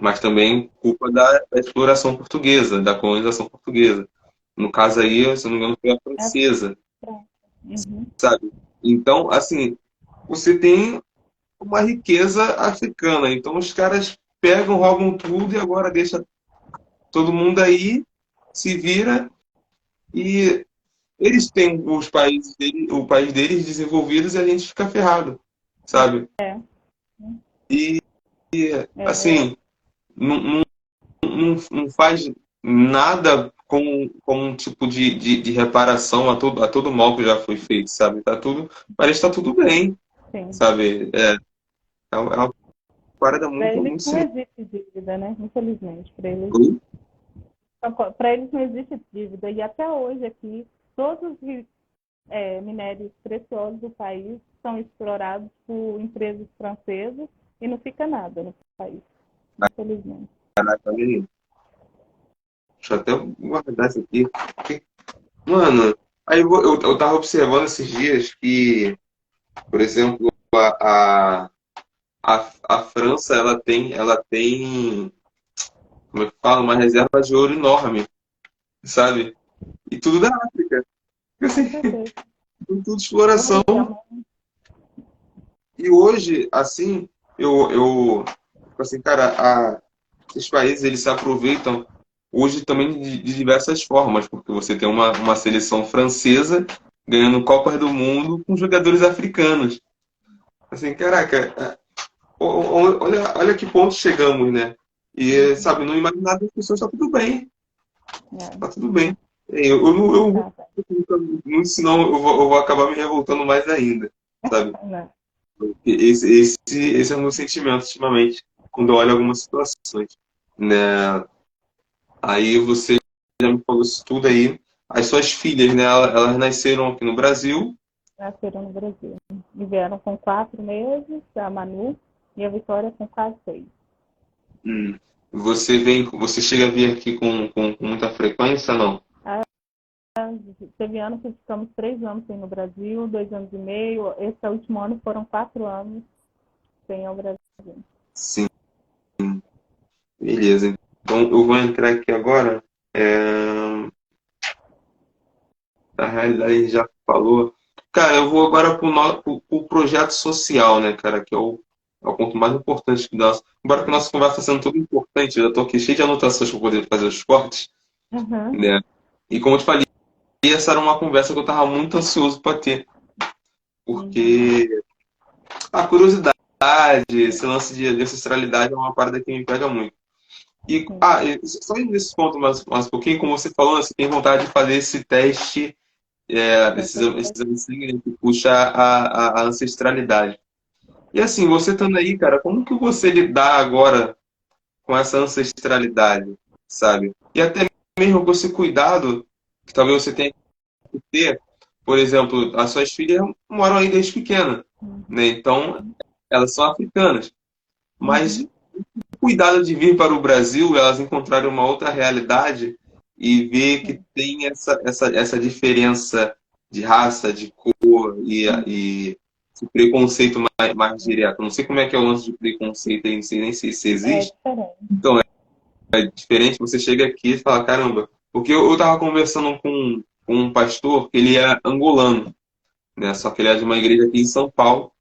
mas também culpa da exploração portuguesa, da colonização portuguesa. No caso aí, se eu não me engano, foi a francesa, praia. Uhum. sabe? Então, assim, você tem uma riqueza africana. Então, os caras pegam, roubam tudo e agora deixa todo mundo aí, se vira e eles têm o país deles desenvolvidos e a gente fica ferrado, sabe? É, E, é, assim, não, não faz nada com um tipo de reparação a todo mal que já foi feito, sabe? Tá tudo, parece que tá tudo bem, sim. sabe? É uma parada Para muito, eles muito não sinistra. existe dívida, né? Infelizmente, para eles não existe dívida. E até hoje aqui, todos os minérios preciosos do país são explorados por empresas francesas e não fica nada no país, infelizmente. Caraca, deixa eu até guardar isso aqui. Mano, aí eu tava observando esses dias que, por exemplo, a França, ela tem, como é que fala, uma reserva de ouro enorme, sabe? E tudo da África. Com Assim, certeza. tudo exploração. E hoje, assim, tipo assim, cara, esses países, eles se aproveitam hoje também de diversas formas, porque você tem uma seleção francesa ganhando Copas do Mundo com jogadores africanos. Assim, caraca, olha que ponto chegamos, né? E, sabe, não imaginar que as pessoas tá tudo bem, É, tá tudo bem. Eu não eu vou tá, tá. muito, senão eu vou acabar me revoltando mais ainda, sabe? Né? Esse é o meu sentimento ultimamente, quando eu olho algumas situações, né? Aí você já me falou isso tudo aí. As suas filhas, né? Elas nasceram aqui no Brasil. Nasceram no Brasil. E vieram com 4 meses, a Manu, e a Vitória com quase 6. Hum. Você chega a vir aqui com muita frequência, não? Teve ano que ficamos 3 anos sem no Brasil, 2 anos e meio. Esse último ano foram 4 anos sem ao Brasil. Sim, beleza. Então, eu vou entrar aqui agora. Na realidade, a gente já falou. Cara, eu vou agora pro projeto social, né, cara, que é o ponto mais importante que nós. Embora que a nossa conversa está sendo tudo importante, eu já estou aqui cheio de anotações para poder fazer os cortes, Uhum. né? E como eu te falei, essa era uma conversa que eu estava muito ansioso para ter, Uhum. porque a curiosidade, esse lance de ancestralidade é uma parada que me pega muito. Sim. E só indo nesse ponto mais um pouquinho, como você falou, né, você tem vontade de fazer esse teste, esse exame de sangue, né, que puxa a ancestralidade. E assim, você estando aí, cara, como que você lidar agora com essa ancestralidade, sabe? E até mesmo com esse cuidado que talvez você tenha que ter, por exemplo, as suas filhas moram aí desde pequena, né? Então, elas são africanas. Mas Uhum. o cuidado de vir para o Brasil, elas encontrarem uma outra realidade e ver que tem essa diferença de raça, de cor e esse preconceito mais direto. Não sei como é que é o lance de preconceito aí, não sei nem se É existe. diferente. Então, é diferente, você chega aqui e fala, caramba, porque eu tava conversando com um pastor que ele é angolano, né? Só que ele é de uma igreja aqui em São Paulo.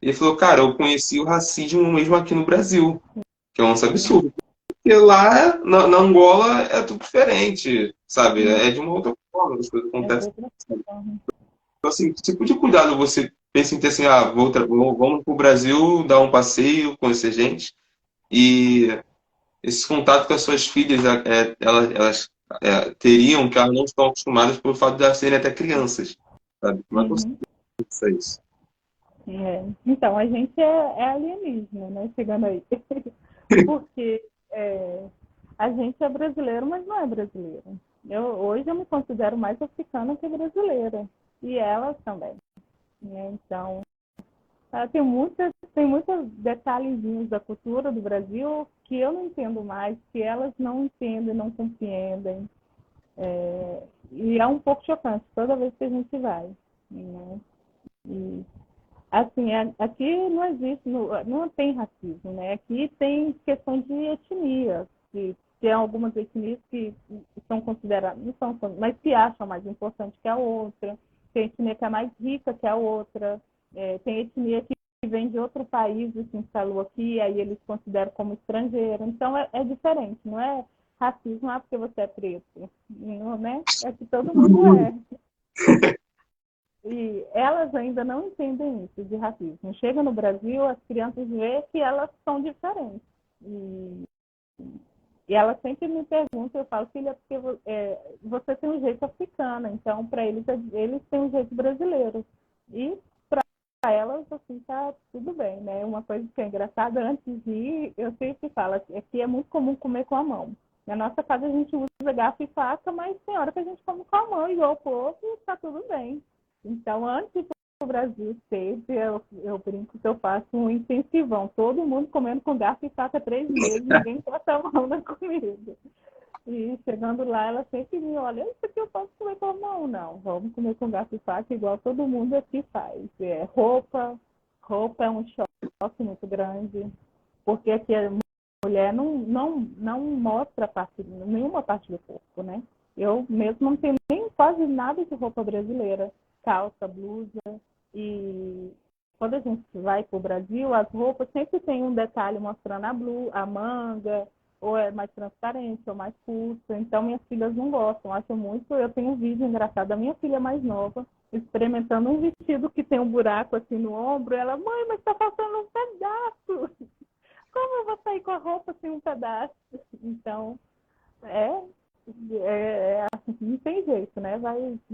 E ele falou, cara, eu conheci o racismo mesmo aqui no Brasil, que é um absurdo. Porque lá na Angola é tudo diferente, sabe? Uhum. É de uma outra forma que as coisas É de acontecem. outra forma. Então, assim, que tipo de cuidado você pensa em ter assim, vamos pro Brasil, dar um passeio, conhecer gente, e esse contato com as suas filhas, elas teriam, que elas não estão acostumadas pelo fato de elas serem até crianças, sabe? Como é que você Uhum. pensa isso? É. Então, a gente é alienígena, né? Chegando aí. Porque a gente é brasileiro, mas não é brasileiro. Hoje eu me considero mais africana que brasileira. E elas também. Né? Então, tem muitos detalhezinhos da cultura do Brasil que eu não entendo mais, que elas não entendem, não compreendem. E é um pouco chocante toda vez que a gente vai. Né? E, assim, aqui não existe, não tem racismo, né? Aqui tem questão de etnia, que tem algumas etnias que são consideradas, não são, mas se acham mais importante que a outra, tem etnia que é mais rica que a outra, tem etnia que vem de outro país e se instalou aqui, aí eles consideram como estrangeiro. Então é diferente, não é racismo porque você é preto, não, né? É que todo mundo é. E elas ainda não entendem isso de racismo. Chega no Brasil, as crianças veem que elas são diferentes. E, e elas sempre me perguntam, eu falo, filha, porque você tem um jeito africano, então para eles têm um jeito brasileiro. E para elas, assim, tá tudo bem, né? Uma coisa que é engraçada, antes de ir, eu sempre falo, aqui é muito comum comer com a mão. Na nossa casa a gente usa garfo e faca, mas tem hora que a gente come com a mão, igual o povo, e tá tudo bem. Então, antes do Brasil sempre, eu brinco que eu faço um intensivão. Todo mundo comendo com garfo e faca 3 meses, ninguém bota a mão na comida. E chegando lá, ela sempre me olha, isso aqui eu posso comer com a mão? Não, vamos comer com garfo e faca, igual todo mundo aqui faz. Roupa é um choque muito grande, porque aqui a mulher não mostra nenhuma parte do corpo, né? Eu mesmo não tenho nem quase nada de roupa brasileira, calça, blusa, e quando a gente vai para o Brasil, as roupas sempre tem um detalhe mostrando a manga, ou é mais transparente, ou mais curta. Então, minhas filhas não gostam. Acho muito. Eu tenho um vídeo engraçado da minha filha mais nova, experimentando um vestido que tem um buraco assim no ombro. Ela, mãe, mas está faltando um pedaço. Como eu vou sair com a roupa sem um pedaço? Então, é, não tem jeito, né?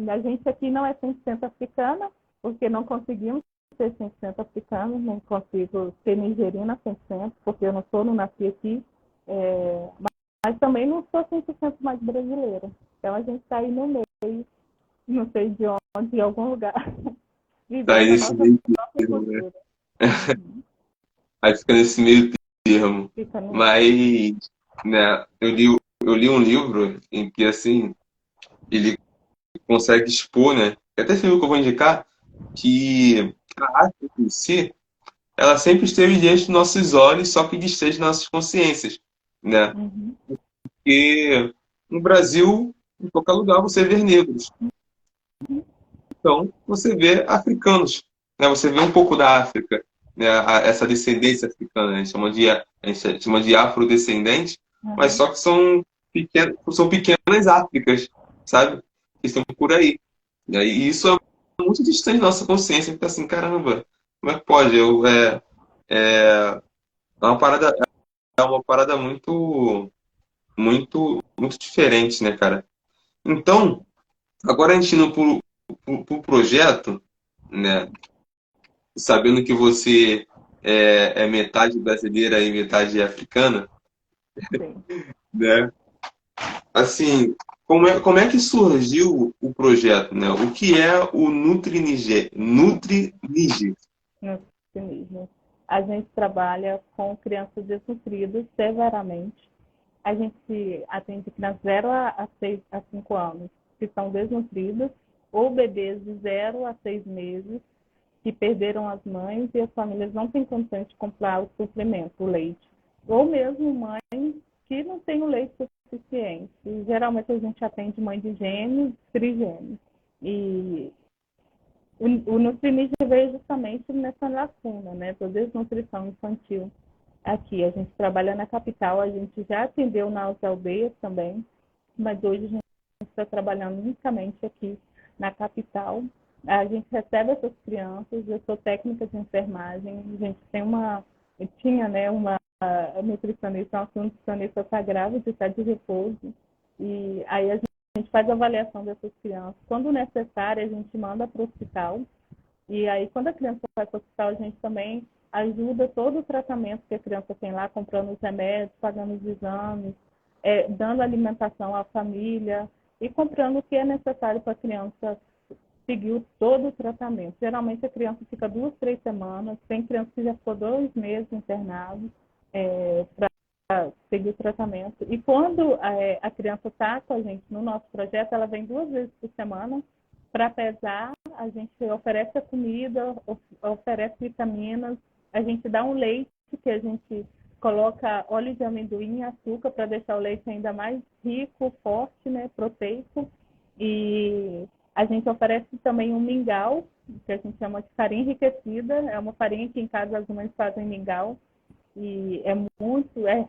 A gente aqui não é 100% africana, porque não conseguimos ser 100% africano, não consigo ser nigeriana 100%, porque eu não nasci aqui, mas também não sou 100% mais brasileira. Então a gente está aí no meio, não sei de onde, em algum lugar, Tá aí vivendo a nesse nossa meio própria termo, né? cultura. Uhum. Aí fica nesse meio termo. Fica no meio. Mas, né, eu li um livro em que, assim, ele consegue expor, né? Até esse livro que eu vou indicar, que a arte em si, ela sempre esteve diante dos nossos olhos, só que distante das nossas consciências, né? Uhum. Porque no Brasil, em qualquer lugar, você vê negros. Então, você vê africanos, né? Você vê um pouco da África, né? Essa descendência africana, né? A gente chama de afrodescendente, mas Uhum. só que são pequenas Áfricas, sabe? Que estão por aí. E isso é muito distante da nossa consciência, fica assim, caramba, como é que pode? É uma parada muito diferente, né, cara? Então, agora a gente indo pro projeto, né? Sabendo que você é metade brasileira e metade africana, Sim. né? Assim, como é que surgiu o projeto, né? O que é o Nutri Niger? No cinismo. A gente trabalha com crianças desnutridas severamente. A gente atende crianças 0 a 5 anos que são desnutridas, ou bebês de 0 a 6 meses que perderam as mães e as famílias não têm condições de comprar o suplemento, o leite. Ou mesmo mães que não têm o leite suficiente. E, geralmente a gente atende mãe de gêmeos, trigêmeos. E o nutricionista veio justamente nessa lacuna, né, da desnutrição infantil. Aqui, a gente trabalha na capital, a gente já atendeu nas aldeias também, mas hoje a gente está trabalhando unicamente aqui na capital. A gente recebe essas crianças, eu sou técnica de enfermagem, a gente tinha, né, uma nutricionista, uma nutricionista está grávida, está de repouso, e aí a gente faz a avaliação dessas crianças. Quando necessário, a gente manda para o hospital. E aí, quando a criança vai para o hospital, a gente também ajuda todo o tratamento que a criança tem lá, comprando os remédios, pagando os exames, dando alimentação à família e comprando o que é necessário para a criança seguir todo o tratamento. Geralmente, a criança fica 2, 3 semanas. Tem criança que já ficou 2 meses internado para seguir o tratamento. E quando a criança está com a gente no nosso projeto, ela vem 2 vezes por semana para pesar. A gente oferece a comida, oferece vitaminas, a gente dá um leite que a gente coloca óleo de amendoim e açúcar para deixar o leite ainda mais rico, forte, né, proteico. E a gente oferece também um mingau, que a gente chama de farinha enriquecida. É uma farinha que em casa as mães fazem mingau e é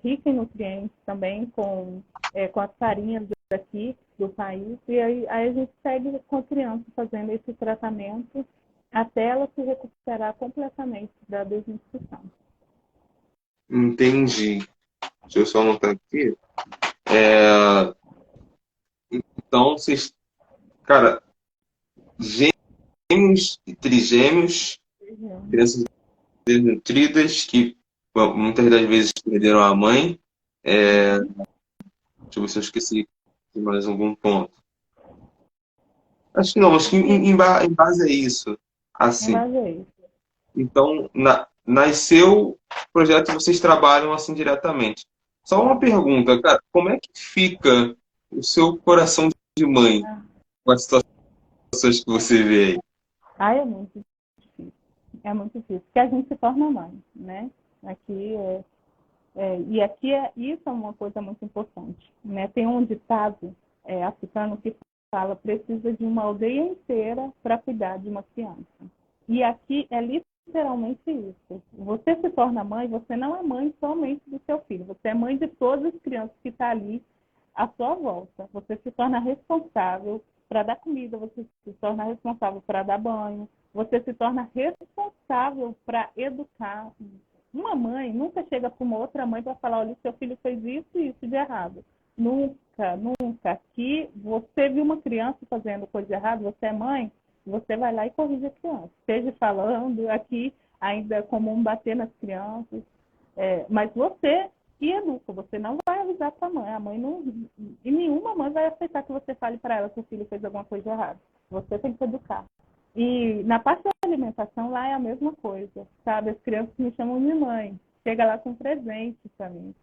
rica em nutrientes também com as farinhas daqui do país. E aí a gente segue com a criança fazendo esse tratamento até ela se recuperar completamente da desnutrição. Entendi. Deixa eu só anotar aqui. É, então, vocês, cara, gêmeos e trigêmeos, crianças desnutridas que bom, muitas das vezes perderam a mãe. Deixa eu ver se eu esqueci de mais algum ponto. Acho que não, acho que em base a isso. Assim. Mas é isso. Então, nasceu o projeto e vocês trabalham assim diretamente. Só uma pergunta, cara, como é que fica o seu coração de mãe com as situações que você vê aí? É muito difícil. É muito difícil, porque a gente se torna mãe, né? Aqui e aqui isso é uma coisa muito importante, né? Tem um ditado africano que fala precisa de uma aldeia inteira para cuidar de uma criança. E aqui é literalmente isso. Você se torna mãe, você não é mãe somente do seu filho, você é mãe de todas as crianças que estão ali à sua volta. Você se torna responsável para dar comida, você se torna responsável para dar banho, você se torna responsável para educar. Uma mãe nunca chega para uma outra mãe para falar, olha, seu filho fez isso e isso de errado. Nunca, nunca. Aqui, você viu uma criança fazendo coisa errada, você é mãe, você vai lá e corrige a criança. Seja falando, aqui ainda é comum bater nas crianças, mas você que educa, você não vai avisar para a mãe não, e nenhuma mãe vai aceitar que você fale para ela que o filho fez alguma coisa errada. Você tem que educar. E na parte da alimentação, lá é a mesma coisa, sabe? As crianças me chamam de mãe, chega lá com presente para mim.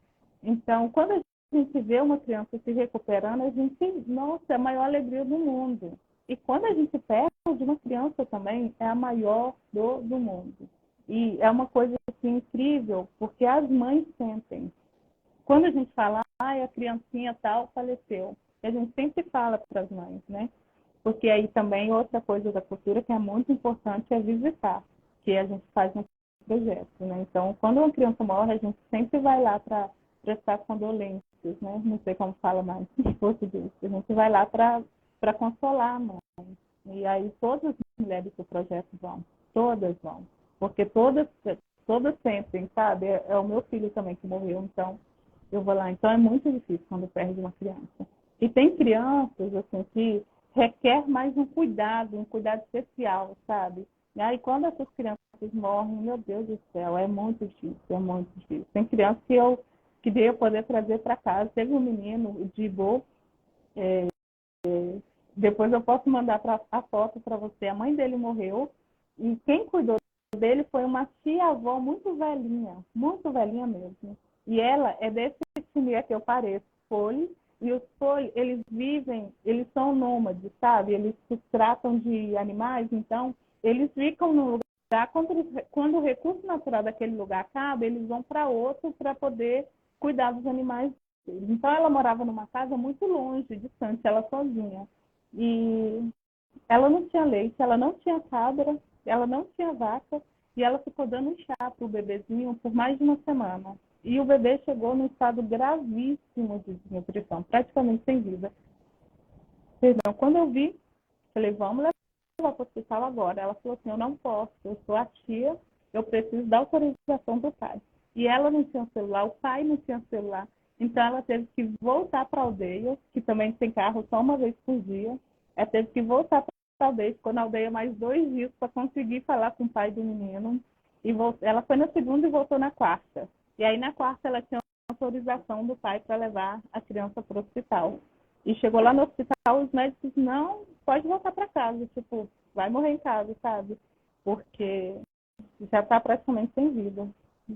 Então, quando a gente vê uma criança se recuperando, a gente, nossa, é a maior alegria do mundo. E quando a gente perde uma criança também, é a maior dor do mundo. E é uma coisa assim, incrível, porque as mães sentem. quando a gente fala, a criancinha tal faleceu, a gente sempre fala para as mães, né? Porque aí também outra coisa da cultura que é muito importante é visitar, que a gente faz no projeto, né? Então, quando uma criança morre, a gente sempre vai lá para prestar condolências, né? Não sei como fala mais em português. A gente vai lá para consolar a mãe. E aí todas as mulheres do projeto vão, todas vão. Porque todas sentem, sabe? É o meu filho também que morreu, então eu vou lá. Então é muito difícil quando perde uma criança. E tem crianças, assim, que requer mais um cuidado especial, sabe? E aí quando essas crianças morrem, meu Deus do céu, é muito difícil, é muito difícil. Tem crianças que eu queria poder trazer para casa. Teve um menino, o Dibo, depois eu posso mandar a foto para você. A mãe dele morreu e quem cuidou dele foi uma tia-avó muito velhinha mesmo. E ela é desse etnia que eu pareço, Folhe. E os Folhe, eles vivem, eles são nômades, sabe? Eles se tratam de animais, então eles ficam no lugar. Quando o recurso natural daquele lugar acaba, eles vão para outro para poder cuidar dos animais deles. Então ela morava numa casa muito longe, distante, ela sozinha. E ela não tinha leite, ela não tinha cabra, ela não tinha vaca, e ela ficou dando chá para o bebezinho por mais de uma semana. E o bebê chegou num estado gravíssimo de desnutrição, praticamente sem vida. Perdão, quando eu vi, falei, vamos levar para o hospital agora. Ela falou assim, eu não posso, eu sou a tia, eu preciso da autorização do pai. E ela não tinha celular, o pai não tinha celular. Então ela teve que voltar para a aldeia, que também tem carro só uma vez por dia. Ela teve que voltar para a aldeia, ficou na aldeia mais 2 dias para conseguir falar com o pai do menino. E ela foi na segunda e voltou na quarta. E aí na quarta ela tinha autorização do pai para levar a criança para o hospital. E chegou lá no hospital, os médicos, não, pode voltar para casa, tipo, vai morrer em casa, sabe? Porque já está praticamente sem vida.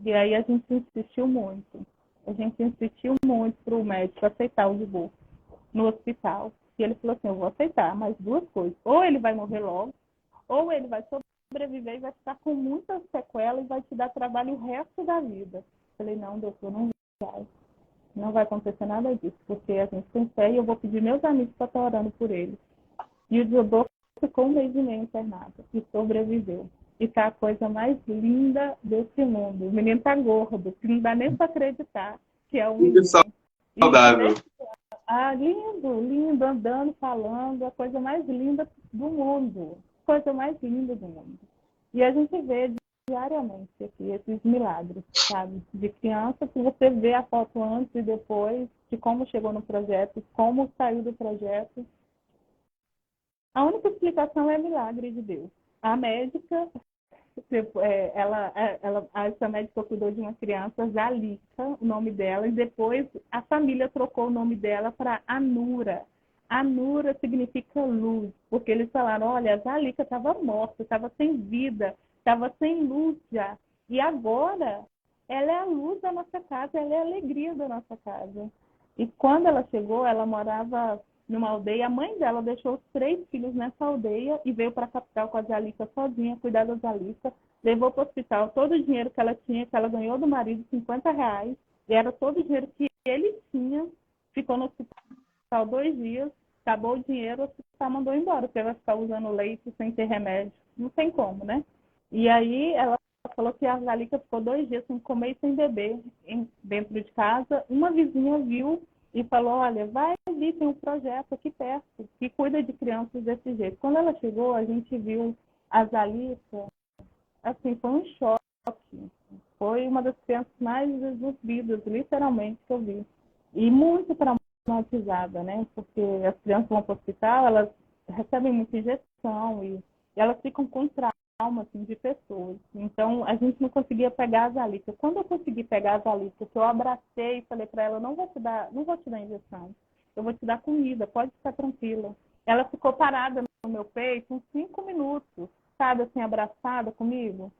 E aí a gente insistiu muito. A gente insistiu muito para o médico aceitar o Dibu no hospital. E ele falou assim, eu vou aceitar, mas duas coisas. Ou ele vai morrer logo, ou ele vai sobreviver e vai ficar com muitas sequelas e vai te dar trabalho o resto da vida. Falei, não, doutor, não vai. Não vai acontecer nada disso, porque a gente tem fé e eu vou pedir meus amigos para estar orando por ele. E o Diodô ficou 1 mês e meio internado e sobreviveu. E tá a coisa mais linda desse mundo. O menino tá gordo, que não dá nem para acreditar que é um Que menino. E saudável. lindo, lindo, andando, falando, a coisa mais linda do mundo. Coisa mais linda do mundo. E a gente vê diariamente aqui esses milagres, sabe? De criança que você vê a foto antes e depois, de como chegou no projeto, como saiu do projeto. A única explicação é milagre de Deus. A médica, essa médica cuidou de uma criança, Zalica, o nome dela, e depois a família trocou o nome dela para Anura. Anura significa luz, porque eles falaram, olha, a Zalica estava morta, estava sem vida, estava sem luz já. E agora ela é a luz da nossa casa, ela é a alegria da nossa casa. E quando ela chegou, ela morava numa aldeia. A mãe dela deixou os 3 filhos nessa aldeia e veio para a capital com a Zalica sozinha, cuidar da Zalica. Levou para o hospital todo o dinheiro que ela tinha, que ela ganhou do marido, R$ 50, e era todo o dinheiro que ele tinha. Ficou no hospital 2 dias, acabou o dinheiro, o hospital mandou embora, porque vai ficar usando leite sem ter remédio. Não tem como, né? E aí ela falou que a Zalica ficou 2 dias sem comer e sem beber dentro de casa. Uma vizinha viu e falou, olha, vai ali, tem um projeto aqui perto que cuida de crianças desse jeito. Quando ela chegou, a gente viu a Zalica, assim, foi um choque. Foi uma das crianças mais desnutridas, literalmente, que eu vi. E muito traumatizada, né? Porque as crianças vão para o hospital, elas recebem muita injeção e elas ficam com trauma, assim, de pessoas. Então, a gente não conseguia pegar a Zalica. Quando eu consegui pegar a Zalica, que eu abracei e falei para ela, não vou te dar injeção, eu vou te dar comida, pode ficar tranquila. Ela ficou parada no meu peito uns 5 minutos, sabe, assim, abraçada comigo.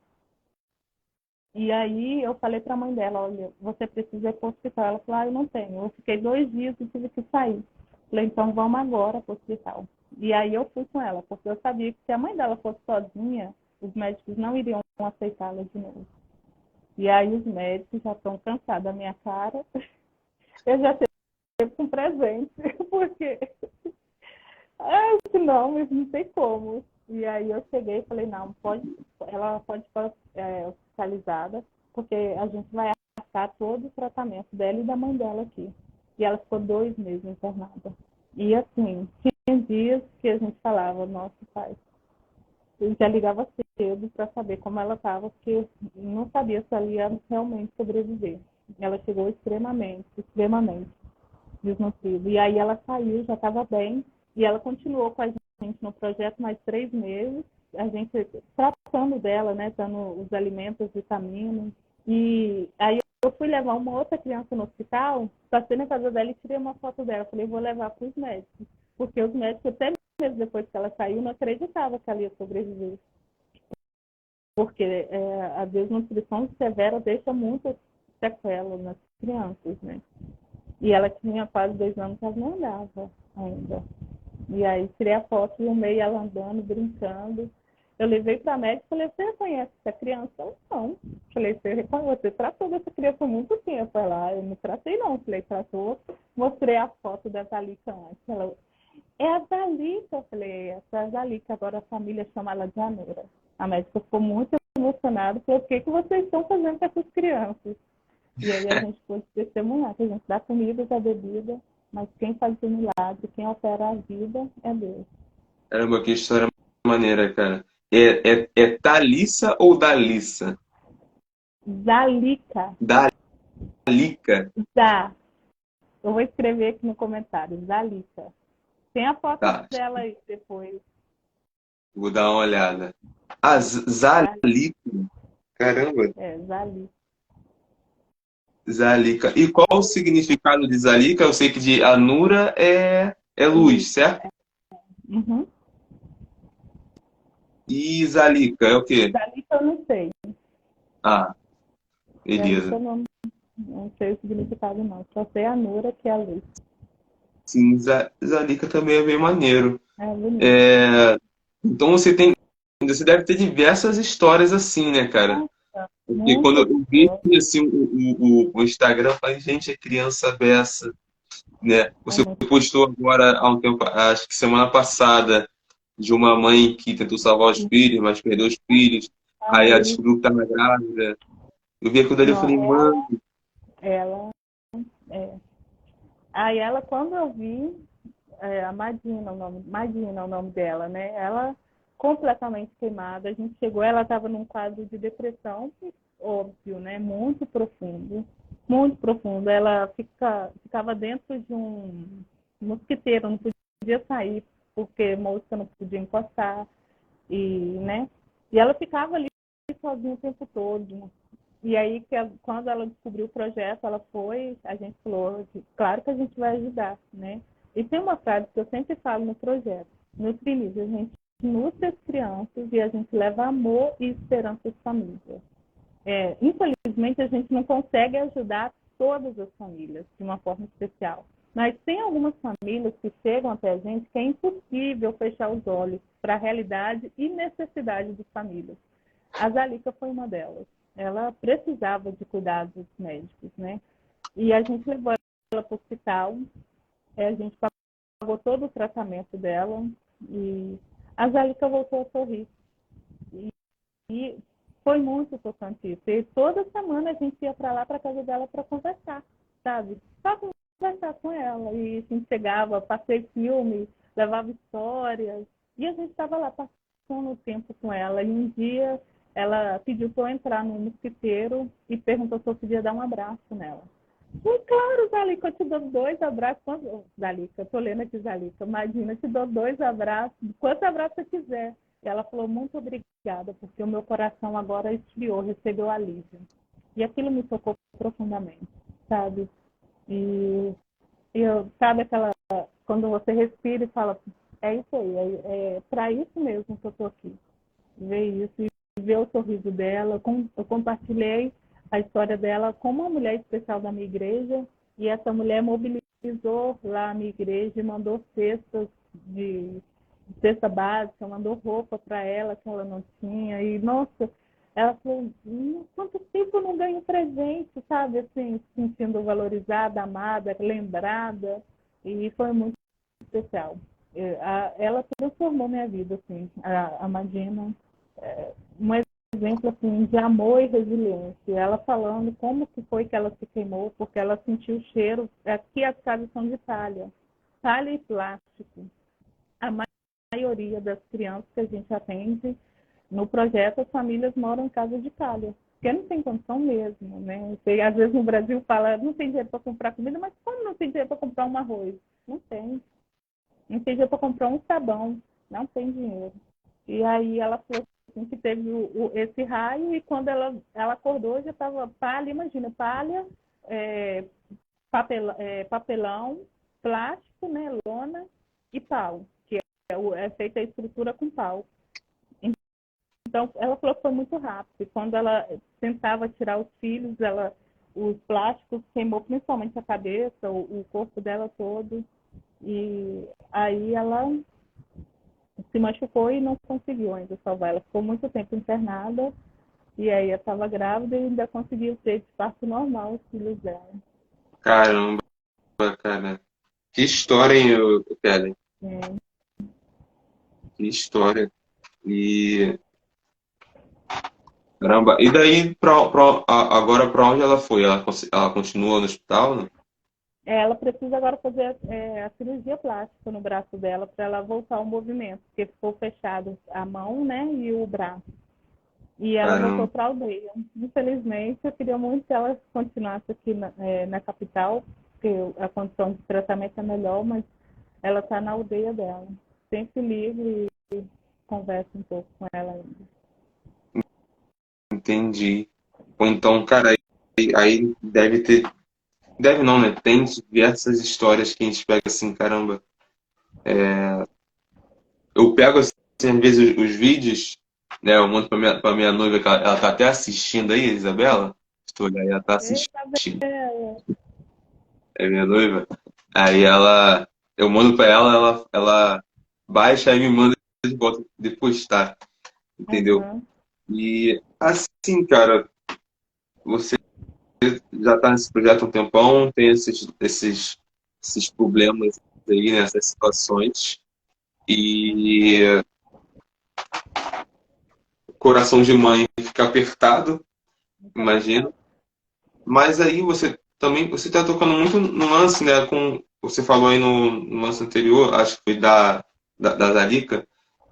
E aí eu falei para a mãe dela, olha, você precisa ir para o hospital. Ela falou, eu não tenho. Eu fiquei 2 dias e tive que sair. Falei, então vamos agora para o hospital. E aí eu fui com ela, porque eu sabia que se a mãe dela fosse sozinha, os médicos não iriam aceitá-la de novo. E aí os médicos já estão cansados da minha cara. Eu já teve com presente, porque não, mas não tem como. E aí eu cheguei e falei, não, ela pode ficar hospitalizada, porque a gente vai arcar todo o tratamento dela e da mãe dela aqui. E ela ficou 2 meses internada. E assim, tinha dias que a gente falava, nossa, pai, eu já ligava cedo para saber como ela estava, porque não sabia se ela ia realmente sobreviver. Ela chegou extremamente desnutrida. E aí ela saiu, já estava bem, e ela continuou com a gente no projeto mais 3 meses, a gente tratando dela, né, dando os alimentos, as vitaminas. E aí eu fui levar uma outra criança no hospital, passei na casa dela e tirei uma foto dela. Falei, vou levar para os médicos. Porque os médicos, até mesmo depois que ela saiu, não acreditavam que ela ia sobreviver. Porque a desnutrição severa deixa muitas sequelas nas crianças, né? E ela tinha quase 2 anos que ela não andava ainda. E aí tirei a foto, filmei ela andando, brincando. Eu levei para a médica e falei, você conhece essa criança? Ela, não. Falei, você tratou dessa criança há muito tempo. Ela, eu não tratei não. Falei, tratou. Mostrei a foto da Zalica antes. Ela, é a Zalica. Eu falei, essa é a Zalica. Agora a família chama ela de Anura. A médica ficou muito emocionada. Falou, o que vocês estão fazendo com essas crianças? E aí a gente pôde testemunhar que a gente dá comida, dá bebida, mas quem faz o milagre, quem opera a vida é Deus. Caramba, que história maneira, cara. É Thalissa ou Dalissa? Zalica, Dalica. Zá. Eu vou escrever aqui no comentário, Zalica. Tem a foto Tá, dela aí depois. vou dar uma olhada. Ah, Zalica. Caramba, Zalica. Zalica. E qual o significado de Zalica? Eu sei que de Anura é Luz. luz, certo? Uhum. E Zalica é o quê? Zalica eu não sei. Ah, Zalica beleza. eu não sei o significado não. Só sei a Nura, que é a luz. Sim, Zalica também é bem maneiro. É bonito. É, então você deve ter diversas histórias assim, né, cara? Nossa, Porque quando muitas eu vi histórias. assim, o Instagram, eu falei, gente, é criança beça, né? É Você muito. postou agora há um tempo, acho que semana passada, de uma mãe que tentou salvar os filhos, mas perdeu os filhos. Aí ela Aí, descobriu que estava grávida. Eu vi aquilo dali e não, falei, mano, ela é. Aí ela, quando eu vi, a Madina é o nome dela, né? Ela completamente queimada. A gente chegou, ela estava num quadro de depressão, óbvio, né? Muito profundo, muito profundo. Ela ficava dentro de um mosquiteiro, não podia sair porque mosca não podia encostar e, né? E ela ficava ali sozinha o tempo todo. E aí, quando ela descobriu o projeto, ela foi, a gente falou, claro que a gente vai ajudar, né? E tem uma frase que eu sempre falo no projeto, no Trilhos, a gente nutre as crianças e a gente leva amor e esperança às famílias. Infelizmente, a gente não consegue ajudar todas as famílias de uma forma especial. Mas tem algumas famílias que chegam até a gente que é impossível fechar os olhos para a realidade e necessidade das famílias. A Zalica foi uma delas. Ela precisava de cuidados médicos, né? E a gente levou ela para o hospital, a gente pagou todo o tratamento dela e a Zalica voltou a sorrir. E foi muito tocante isso. E toda semana a gente ia para lá, para casa dela, para conversar, sabe? Só conversar com ela. E a gente chegava, passei filme, levava histórias. E a gente estava lá passando o tempo com ela. E um dia ela pediu para eu entrar no mosquiteiro e perguntou se eu podia dar um abraço nela. E claro, Zalica, eu te dou 2 abraços. Zalica, eu tô lendo aqui, Zalica. Imagina, eu te dou 2 abraços, quantos abraços você quiser. E ela falou, muito obrigada, porque o meu coração agora esfriou, recebeu alívio. E aquilo me tocou profundamente, sabe? E sabe quando você respira e fala, é isso aí, é para isso mesmo que eu tô aqui. Ver isso e ver o sorriso dela. Eu compartilhei a história dela com uma mulher especial da minha igreja e essa mulher mobilizou lá a minha igreja e mandou cesta básica, mandou roupa para ela que ela não tinha. E, nossa, Ela falou, quanto tempo eu não ganho presente, sabe? Assim, se sentindo valorizada, amada, lembrada. E foi muito especial. Ela transformou minha vida, assim, a Madina. Um exemplo assim, de amor e resiliência. Ela falando como que foi que ela se queimou, porque ela sentiu o cheiro. Aqui as casas são de palha. Palha e plástico. A maioria das crianças que a gente atende no projeto, as famílias moram em casa de palha. Porque não tem condição mesmo, né? Você, às vezes no Brasil fala, não tem dinheiro para comprar comida, mas como não tem dinheiro para comprar um arroz? Não tem. Não tem dinheiro para comprar um sabão. Não tem dinheiro. E aí ela falou assim, que teve esse raio e quando ela acordou já estava palha, imagina, palha, é, papelão, plástico, né, lona e pau, que é feita a estrutura com pau. Então, ela falou que foi muito rápido. E quando ela tentava tirar os filhos, os plásticos queimou principalmente a cabeça, o corpo dela todo. E aí ela se machucou e não conseguiu ainda salvar. Ela ficou muito tempo internada e aí eu estava grávida e ainda conseguiu ter de parto normal os filhos dela. Caramba, cara. Que história, hein, Kelly? É. Que história. E, caramba. E daí, agora pra onde ela foi? Ela continua no hospital, né? Ela precisa agora fazer a cirurgia plástica no braço dela para ela voltar ao movimento, porque ficou fechado a mão, né, e o braço. E ela voltou Caramba. para a aldeia. Infelizmente, eu queria muito que ela continuasse aqui na capital, porque a condição de tratamento é melhor, mas ela está na aldeia dela. Sempre ligo e converso um pouco com ela ainda. Entendi. Ou então, cara, aí deve ter. Deve não, né? Tem diversas histórias que a gente pega assim, caramba. Eu pego assim, às vezes os vídeos, né? Eu mando pra minha noiva, que ela tá até assistindo aí, Isabela. Estou olhando, ela tá Eita, assistindo. Bela! É minha noiva. Aí eu mando pra ela baixa e me manda de volta depois, tá? Entendeu? Uhum. E assim, cara, você já tá nesse projeto há um tempão, tem esses problemas aí, nessas situações. E o coração de mãe fica apertado, imagino. Mas aí você tá tocando muito no lance, né? Você falou aí no lance anterior, acho que foi da Zalica,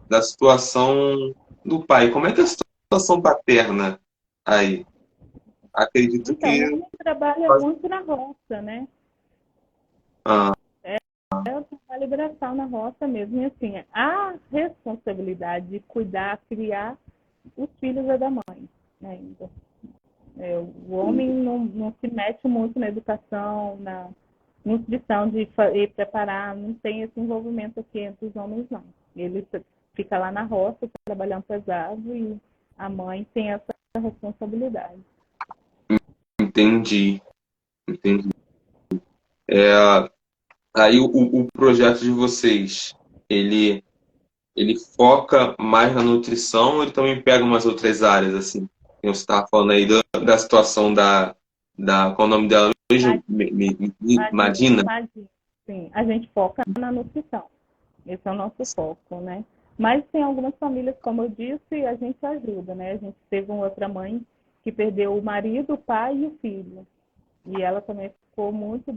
da situação do pai. Como é que é a situação paterna aí? Acredito Então, que. minha mãe trabalha muito na roça, né? Ah, É o trabalho braçal na roça mesmo. E assim, a responsabilidade de cuidar, criar os filhos é da mãe, né, ainda. O homem não se mete muito na educação, na nutrição de preparar, não tem esse envolvimento aqui entre os homens, não. Ele fica lá na roça, trabalhando pesado, e a mãe tem essa responsabilidade. entendi, entendi. Aí o projeto de vocês, ele, ele foca mais na nutrição ou ele também pega umas outras áreas, assim? Você estava falando aí da situação qual é o nome dela mesmo? Imagina, Madina? imagina. Sim, a gente foca na nutrição. Esse é o nosso foco, né? Mas tem algumas famílias, como eu disse, a gente ajuda, né? A gente teve uma outra mãe que perdeu o marido, o pai e o filho. E ela também ficou muito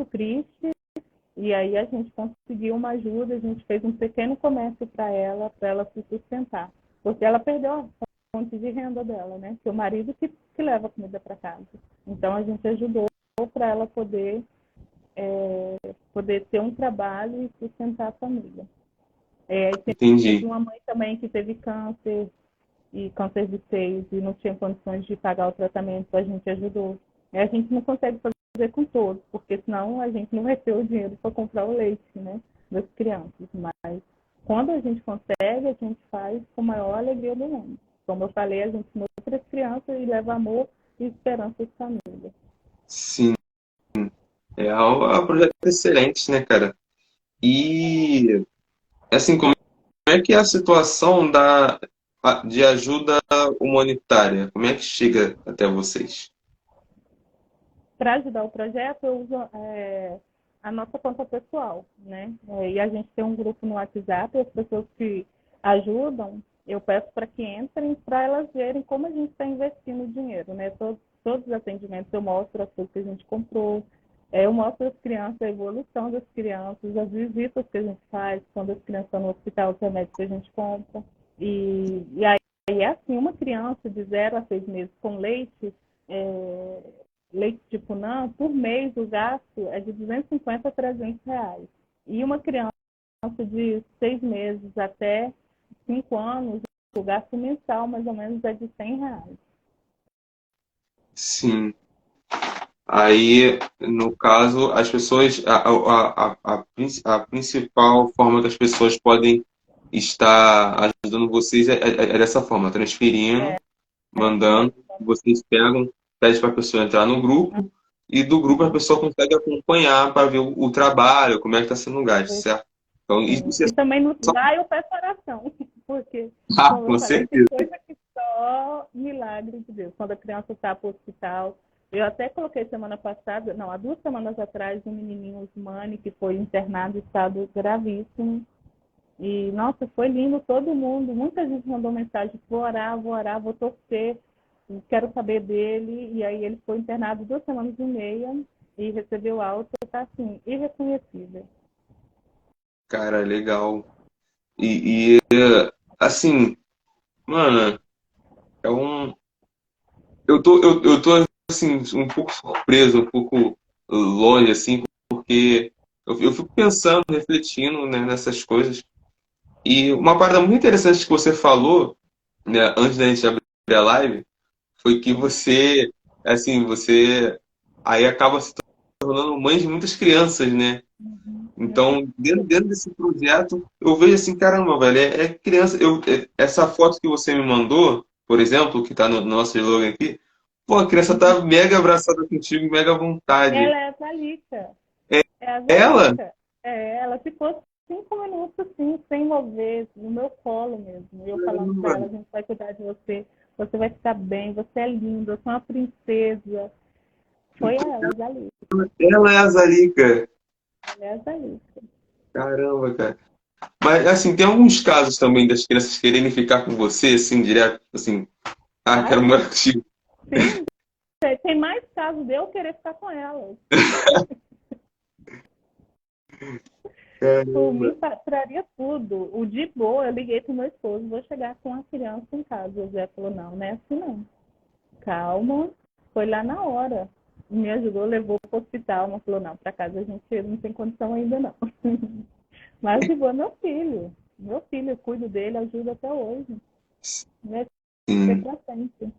triste. E aí a gente conseguiu uma ajuda, a gente fez um pequeno comércio para ela se sustentar. Porque ela perdeu a fonte de renda dela, né? Que o marido que leva a comida para casa. Então a gente ajudou para ela poder ter um trabalho e sustentar a família. Teve Entendi, uma mãe também que teve câncer, e câncer de seios, e não tinha condições de pagar o tratamento, a gente ajudou. A gente não consegue fazer com todos, porque senão a gente não vai ter o dinheiro para comprar o leite, né, das crianças. Mas quando a gente consegue, a gente faz com a maior alegria do mundo. Como eu falei, a gente nutre as crianças e leva amor e esperança às famílias. sim. É um projeto excelente, né, cara? E, assim, como é que é a situação de ajuda humanitária, como é que chega até vocês? Para ajudar o projeto, eu uso a nossa conta pessoal, né? E a gente tem um grupo no WhatsApp, as pessoas que ajudam, eu peço para que entrem, para elas verem como a gente está investindo o dinheiro, né? Todos os atendimentos eu mostro as coisas que a gente comprou, eu mostro às crianças a evolução das crianças, as visitas que a gente faz, quando as crianças estão no hospital, os remédios que a gente compra. E aí é assim, uma criança de 0 a 6 meses com leite, é, leite de Punã, por mês o gasto é de 250 a 300 reais. E uma criança de 6 meses até 5 anos, o gasto mensal mais ou menos é de 100 reais. Sim. Aí, no caso, as pessoas, a principal forma que as pessoas podem estar ajudando vocês é dessa forma, transferindo, mandando, vocês pegam, pede para a pessoa entrar no grupo, e do grupo a pessoa consegue acompanhar para ver o trabalho, como é que está sendo o gasto, certo? Então, isso é E também nos só. dá eu peço oração, porque, Ah, como eu com falei, tem certeza. coisa que só milagre de Deus. Quando a criança está para o hospital, eu até coloquei semana passada, não, há 2 semanas atrás, um menininho Usmani que foi internado em estado gravíssimo. E, nossa, foi lindo, todo mundo. Muita gente mandou mensagem: vou orar, vou torcer, quero saber dele. E aí ele foi internado 2 semanas e meia e recebeu alta, está assim, irreconhecível. Cara, legal. E assim, mano, é um. Eu tô assim, um pouco surpreso, um pouco longe, assim, porque eu fico pensando, refletindo, né, nessas coisas. E uma parada muito interessante que você falou, né, antes da gente abrir a live, foi que você, assim, você aí acaba se tornando mãe de muitas crianças, né? Então, dentro desse projeto, eu vejo assim, caramba, velho, é criança. Essa foto que você me mandou, por exemplo, que tá no nosso slogan aqui, pô, a criança tá mega abraçada contigo, mega à vontade. Ela é a Thalita. É a Ela? Zalica. Ela ficou 5 minutos assim, sem mover, no meu colo mesmo. Eu falando Caramba, para ela: a gente vai cuidar de você, você vai ficar bem, você é linda, você é uma princesa. Foi ela, a Zalica. ela é a Zalica. Ela é a Zalica. Caramba, cara. Mas, assim, tem alguns casos também das crianças quererem ficar com você, assim, direto, assim, ah, Ah, quero morar sim. contigo. Sim, tem mais casos de eu querer ficar com ela. Por Caramba. mim, traria tudo. O de boa, eu liguei pro meu esposo: vou chegar com a criança em casa. O Zé falou: não, não é assim não. Calma. Foi lá na hora. Me ajudou, levou para o hospital, mas falou: não, para casa a gente não tem condição ainda não. Mas de boa, meu filho. Meu filho, eu cuido dele, ajudo até hoje. Vai ser Sim. para sempre.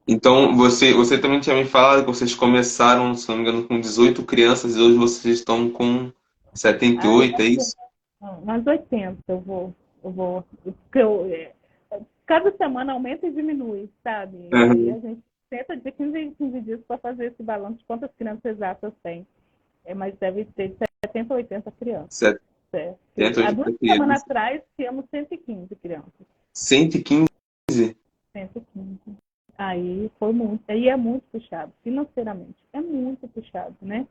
Então, você também tinha me falado que vocês começaram, se não me engano, com 18 crianças e hoje vocês estão com Ai, 78, é isso? umas 80 eu vou. Porque cada semana aumenta e diminui, sabe? E aí Uhum. a gente tenta de 15 em 15 dias para fazer esse balanço de quantas crianças exatas tem. Mas deve ter de 70 a 80 crianças. 70, Há 2 semanas crianças. atrás tínhamos 115 crianças. 115? 115. Aí foi muito. Aí é muito puxado, financeiramente. É muito puxado, né?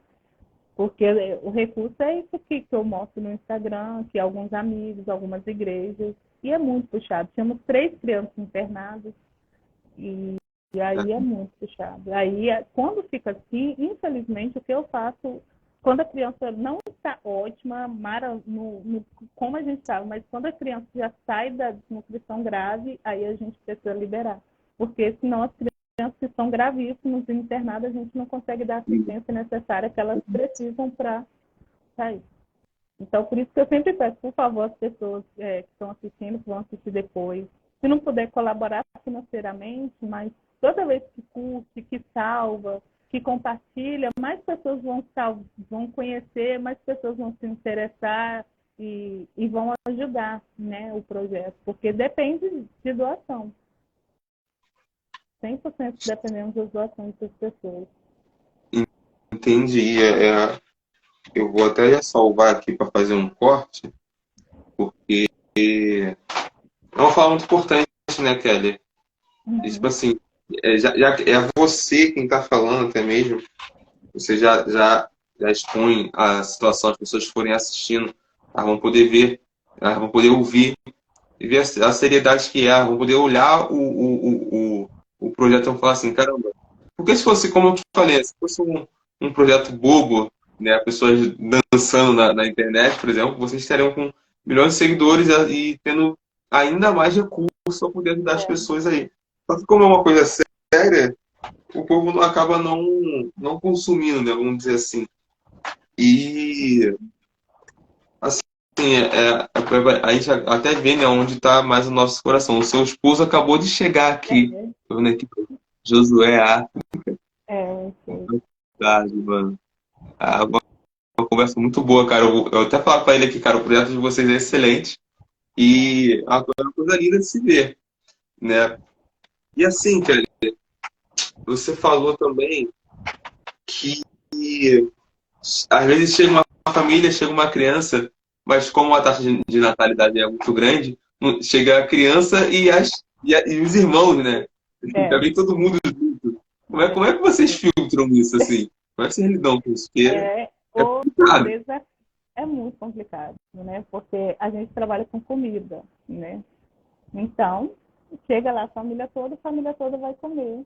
Porque o recurso é isso aqui que eu mostro no Instagram, que alguns amigos, algumas igrejas. E é muito puxado. Tínhamos 3 crianças internadas e, e aí é muito puxado. Aí, quando fica assim, infelizmente, o que eu faço, quando a criança não está ótima, Mara, como a gente sabe, mas quando a criança já sai da desnutrição grave, aí a gente precisa liberar. Porque senão as crianças que estão gravíssimas e internadas, a gente não consegue dar a assistência necessária que elas precisam para sair. Então, por isso que eu sempre peço, por favor, as pessoas que estão assistindo, que vão assistir depois, se não puder colaborar financeiramente, mas toda vez que curte, que salva, que compartilha, mais pessoas vão conhecer, mais pessoas vão se interessar e vão ajudar, né, o projeto, porque depende de doação. 100% dependendo das doações das pessoas. Entendi. Eu vou até já salvar aqui para fazer um corte, porque é uma fala muito importante, internet, né, Kelly? E, tipo Uhum. assim, já é você quem tá falando até mesmo. Você já expõe a situação, as pessoas forem assistindo, elas vão poder ver, elas vão poder ouvir e ver a seriedade que é, vão poder olhar o projeto e vão falar assim, caramba, porque se fosse, como eu te falei, se fosse um projeto bobo, né, pessoas dançando na internet, por exemplo, vocês estariam com milhões de seguidores e tendo ainda mais recursos para poder ajudar as É, pessoas aí. Só que como é uma coisa séria, o povo acaba não consumindo, né, vamos dizer assim. E assim, a gente até vê, né, onde está mais o nosso coração. O seu esposo acabou de chegar aqui. é, Tô vendo aqui, Josué A. sei. Tarde, mano. Uma conversa muito boa, cara. Eu até falo pra ele aqui, cara, o projeto de vocês é excelente e é uma coisa linda de se ver, né? E assim, Kelly, você falou também que às vezes chega uma família, chega uma criança, mas como a taxa de natalidade é muito grande, chega a criança e os irmãos, né? Fica É, bem todo mundo junto. Como é que vocês é, filtram isso assim? Como é que vocês lidam com isso? Porque é outras complicado. vezes é muito complicado, né? Porque a gente trabalha com comida, né? Então, chega lá a família toda vai comer.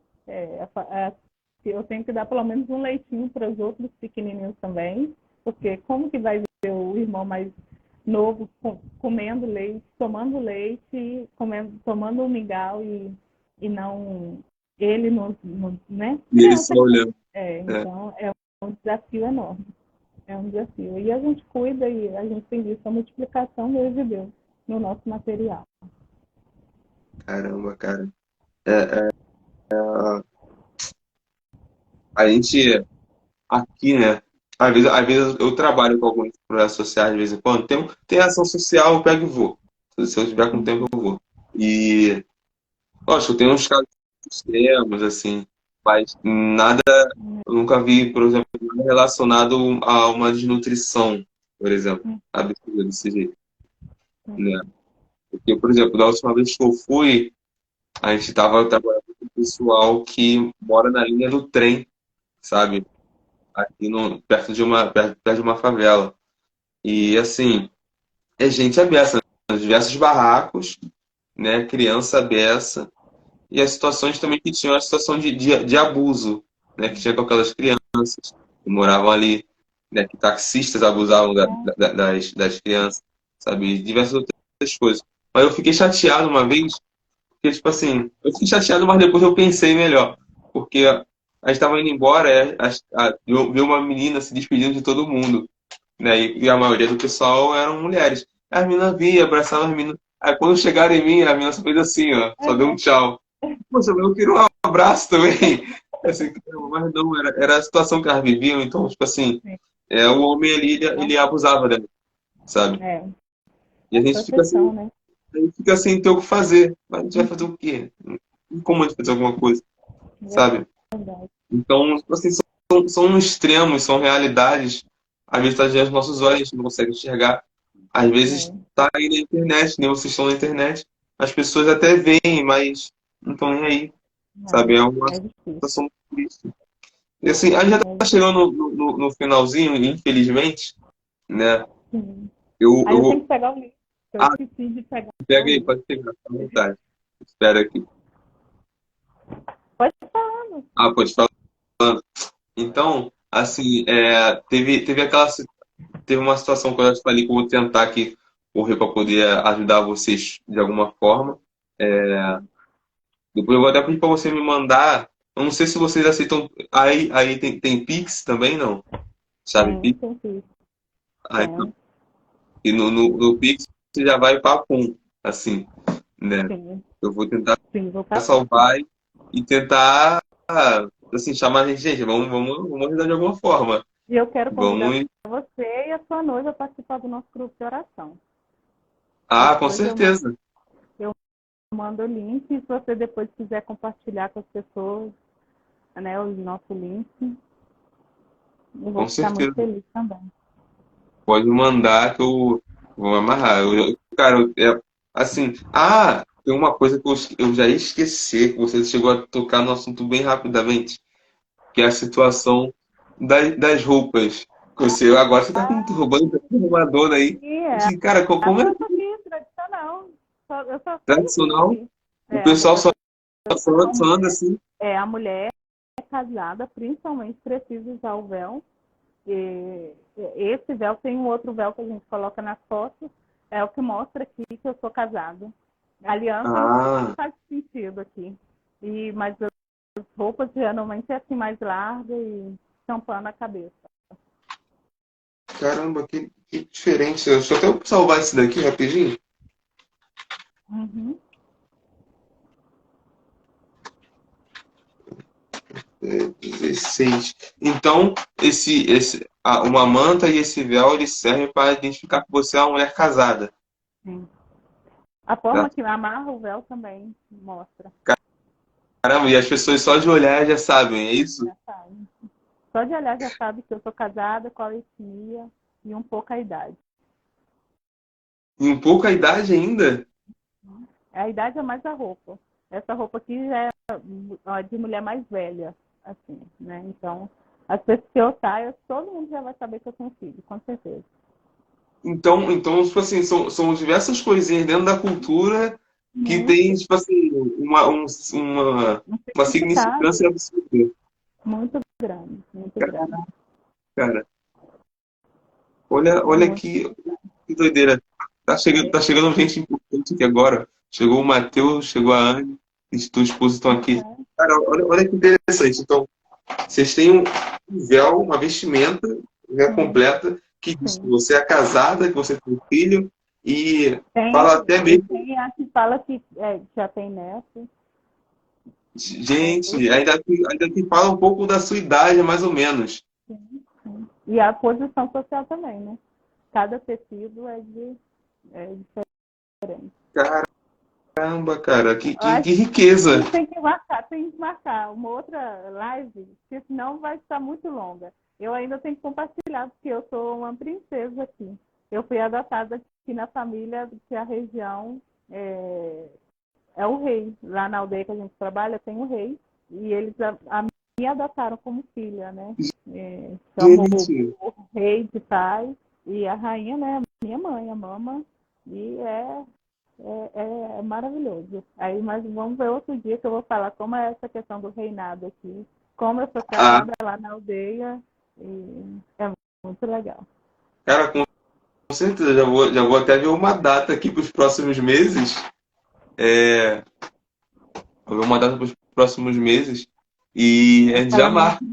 Eu tenho que dar pelo menos um leitinho para os outros pequenininhos também, porque como que vai ver o irmão mais novo comendo leite, tomando leite, tomando um mingau e não ele não, né? E eles só Criança, olhando. É, então é um desafio enorme. É um desafio. E a gente cuida e a gente tem visto a multiplicação mesmo de Deus no nosso material. caramba, cara. A gente aqui, né? Às vezes eu trabalho com alguns projetos sociais de vez em quando. Tem ação social, eu pego e vou. Se eu tiver com tempo, eu vou. E, lógico, tem uns casos extremos, assim, mas nada, eu nunca vi, por exemplo, nada relacionado a uma desnutrição, por exemplo, absurda desse jeito, né? Porque, por exemplo, da última vez que eu fui, a gente estava trabalhando com o pessoal que mora na linha do trem, sabe? Aqui no, perto de uma favela. E assim, é gente à beça, né? Diversos barracos, né? Criança à beça. E as situações também que tinham a situação de abuso, né? Que tinha com aquelas crianças que moravam ali, né? Que taxistas abusavam das crianças, sabe? E diversas outras coisas. Mas eu fiquei chateado uma vez, porque, tipo assim, eu fiquei chateado, mas depois eu pensei melhor. Porque a gente estava indo embora, viu uma menina se despedindo de todo mundo, né? E a maioria do pessoal eram mulheres. As meninas vinham, abraçavam as meninas. Aí quando chegaram em mim, a menina só fez assim, ó, só deu um tchau. Poxa, eu queria um abraço também. Assim, mas não, era a situação que elas viviam, então, tipo assim, o homem ali, ele abusava dela, sabe? É, E a a gente fica assim, proteção, né? a gente fica sem ter o que fazer. Mas a gente vai fazer o quê? Não tem como a gente fazer alguma coisa, sabe? Verdade. Então, tipo assim, são extremos, são realidades. Às vezes está diante dos nossos olhos, a gente não consegue enxergar. Às vezes É, está aí na internet, nem vocês estão na internet. As pessoas até veem, mas não estão nem aí, sabe? É uma é difícil. situação muito triste. E assim, a gente já É está difícil. chegando no finalzinho, infelizmente, né? Sim. Eu Aí eu tenho vou. que pegar o link. Eu Ah, esqueci de pegar o pega aí, link. pode pegar, fica à vontade. Espera aqui. Pode falar. Ah, pode falar. Então, assim, teve uma situação que eu te falei que eu vou tentar aqui correr para poder ajudar vocês de alguma forma. Depois eu vou até pedir para você me mandar. Eu não sei se vocês aceitam. Aí tem Pix também, não? Sabe Pix? Tem sim. Ah, então. Tem. E no Pix você já vai para pum, assim, né? Sim. Eu vou tentar Sim, vou passar. salvar e tentar, assim, chamar a gente. Gente, vamos ajudar de alguma forma. E eu quero convidar Vamos. você e a sua noiva a participar do nosso grupo de oração. Ah, com Depois certeza. eu mando o link. E se você depois quiser compartilhar com as pessoas, né, o nosso link, eu vou Com ficar muito certeza. feliz também. Pode mandar que eu vou amarrar. Cara, assim. tem uma coisa que eu já ia esquecer, que você chegou a tocar no assunto bem rapidamente, que é a situação das roupas. Agora você tá com um turbante, tá com uma dona aí. E é E, cara, a como é roupa aqui tradicional. Eu só tenho tradicional? aqui. O A pessoal roupa só, tradicional, só anda assim. a mulher é casada, principalmente precisa usar o véu. E esse véu tem um outro véu que a gente coloca nas fotos, é o que mostra aqui que eu sou casada. A aliança não Ah, faz sentido aqui. Mas as roupas geralmente é assim mais larga e tampando a cabeça. caramba, que diferente. Deixa eu até salvar esse daqui rapidinho. Uhum. 16. Então, uma manta e esse véu, eles servem para identificar que você é uma mulher casada. Sim. A Tá? forma que amarra o véu também mostra. Caramba, e as pessoas só de olhar já sabem, é isso? Já sabe. Só de olhar já sabe que eu sou casada, qual a etnia e um pouco a idade. Em pouca idade ainda? A idade é mais a roupa. Essa roupa aqui já é de mulher mais velha, assim, né? Então, as pessoas que eu saio, todo mundo já vai saber que eu tenho filho, com certeza. Então, tipo assim, são diversas coisinhas dentro da cultura que tem, Muito, tipo assim, um uma significado significância absurda. muito grande, muito grande. Cara, olha Muito. que doideira. Tá chegando gente importante aqui agora. Chegou o Matheus, chegou a Anne, e tua esposa estão aqui. Cara, olha que interessante. Então, vocês têm um véu, uma vestimenta, né, Sim, completa, que diz que sim. você é casada, que você tem um filho, e Tem, fala até e mesmo, tem a que fala que já tem neto. gente, ainda que fala um pouco da sua idade, mais ou menos. Sim, sim. E a posição social também, né? Cada tecido é diferente. Caramba, cara, Eu acho que riqueza. que tem que marcar uma outra live, porque senão vai estar muito longa. Eu ainda tenho que compartilhar, porque eu sou uma princesa aqui. Eu fui adotada aqui na família, que a região é, é o rei. Lá na aldeia que a gente trabalha, tem o rei. E eles me adotaram como filha, né? Chamou Gente, o rei de pai e a rainha, né? Minha mãe, a mama. E é maravilhoso. Aí, mas vamos ver outro dia que eu vou falar como é essa questão do reinado aqui. Como eu sou ah, casada lá na aldeia. E é muito legal. cara, com certeza, já vou até ver uma data aqui para os próximos meses. É, vou ver uma data para os próximos meses e a gente já Casamento, marca,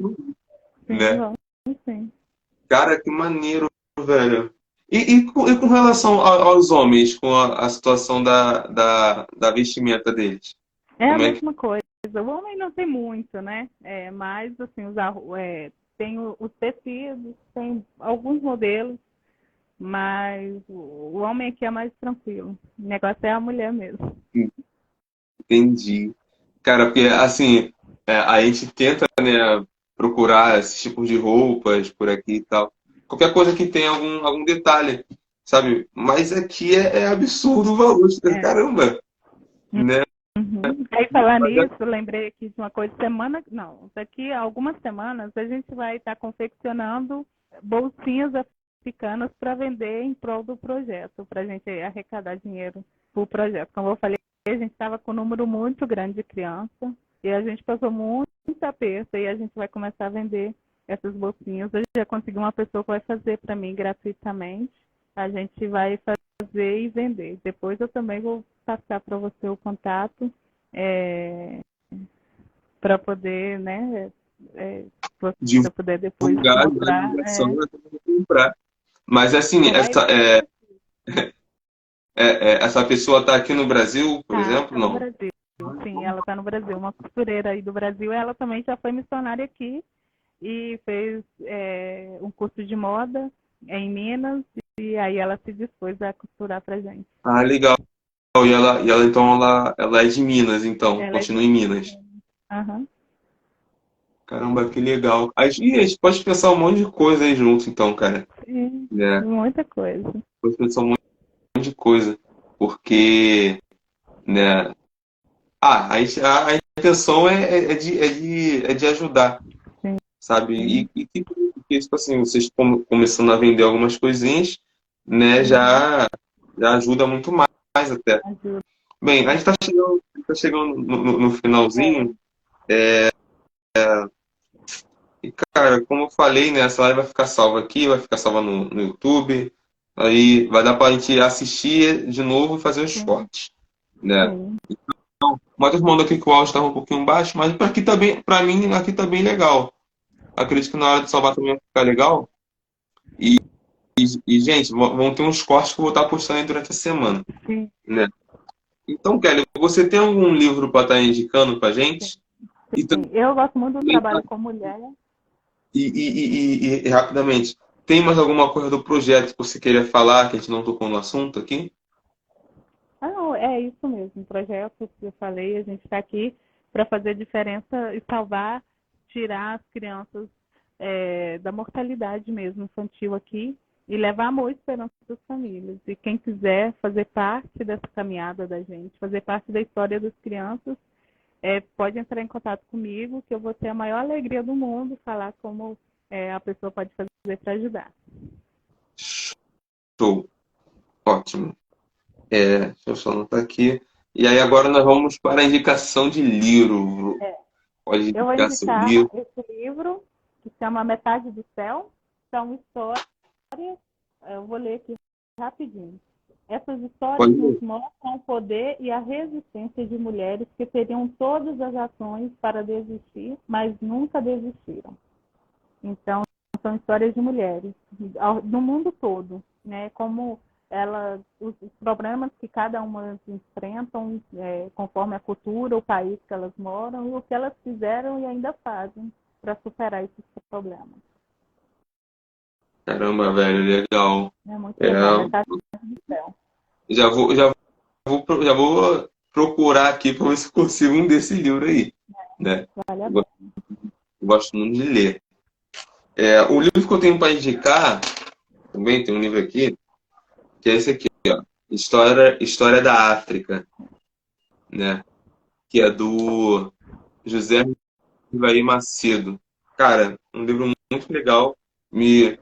sim, né? vamos, sim. Cara, que maneiro, velho. E com relação aos homens, com a situação da vestimenta deles? É a Como é que. mesma coisa. O homem não tem muito, né? Mas, assim, tem os tecidos, tem alguns modelos, mas o homem aqui é mais tranquilo. O negócio é a mulher mesmo. Entendi. Cara, porque assim, a gente tenta, né, procurar esses tipos de roupas por aqui e tal. Qualquer coisa que tenha algum detalhe, sabe? Mas aqui é absurdo o valor. É. Caramba, né? Uhum. Aí, falar nisso, eu lembrei aqui de uma coisa. Daqui a algumas semanas a gente vai estar confeccionando bolsinhas africanas para vender em prol do projeto, para a gente arrecadar dinheiro para o projeto. Como eu falei, a gente estava com um número muito grande de crianças e a gente passou muito aperto e a gente vai começar a vender essas bolsinhas. Eu já consegui uma pessoa que vai fazer para mim gratuitamente. A gente vai fazer e vender. Depois eu também vou passar para você o contato para poder, né, você puder depois Divulgar, a mostrar. divulgação, eu vou comprar. Mas assim, Você vai essa pessoa está aqui no Brasil, por exemplo? tá no Não. Brasil. Sim, ela está no Brasil. Uma costureira aí do Brasil, ela também já foi missionária aqui e fez um curso de moda em Minas e aí ela se dispôs a costurar para gente. Ah, legal. E ela então, ela é de Minas, então, Ela é de continua em Minas. Aham. Caramba, que legal. A gente pode pensar um monte de coisa aí junto, então, cara. Sim, Né? muita coisa. Pode pensar um monte de coisa. Porque, né? A intenção é de ajudar, sabe? Sim, Tipo assim, vocês começando a vender algumas coisinhas, né? uhum, Já ajuda muito mais até. ajuda. Bem, a gente tá chegando no É, finalzinho. E, cara, como eu falei, né? Essa live vai ficar salva aqui, vai ficar salva no YouTube. Aí vai dar pra gente assistir de novo e fazer os sim, cortes, né? sim, O Matheus mandou aqui que o áudio estava um pouquinho baixo, mas para aqui também, para mim, aqui tá bem legal. Acredito que na hora de salvar também vai ficar legal. E, gente, vão ter uns cortes que eu vou estar postando aí durante a semana, sim, né? Então, Kelly, você tem algum livro para estar indicando para sim, gente? E sim. Eu gosto muito do também, trabalho com mulher. rapidamente, tem mais alguma coisa do projeto que você queria falar que a gente não tocou no assunto aqui? Ah, não, é isso mesmo. O projeto que eu falei, a gente está aqui para fazer diferença e salvar, tirar as crianças da mortalidade mesmo infantil aqui e levar amor e esperança para as famílias. E quem quiser fazer parte dessa caminhada da gente, fazer parte da história das crianças, pode entrar em contato comigo, que eu vou ter a maior alegria do mundo falar como a pessoa pode fazer para ajudar. Show, ótimo. Deixa eu só anotar aqui. E aí agora nós vamos para a indicação de livro. Pode Eu vou indicar seu indicar livro. esse livro, que se chama Metade do Céu. São histórias, eu vou ler aqui rapidinho. Essas histórias Pode nos ler. mostram o poder e a resistência de mulheres que teriam todas as ações para desistir, mas nunca desistiram. Então, são histórias de mulheres no mundo todo, né? Como os problemas que cada uma enfrentam conforme a cultura, o país que elas moram e o que elas fizeram e ainda fazem para superar esses problemas. Caramba, velho, legal. É muito É, legal, Metade do Céu. já vou procurar aqui para ver se eu consigo um desse livro aí, né? Vale a Eu pena. gosto muito de ler. O livro que eu tenho para indicar, também tem um livro aqui, que é esse aqui, ó, História da África, né? Que é do José Rivaí Macedo. Cara, um livro muito legal. Me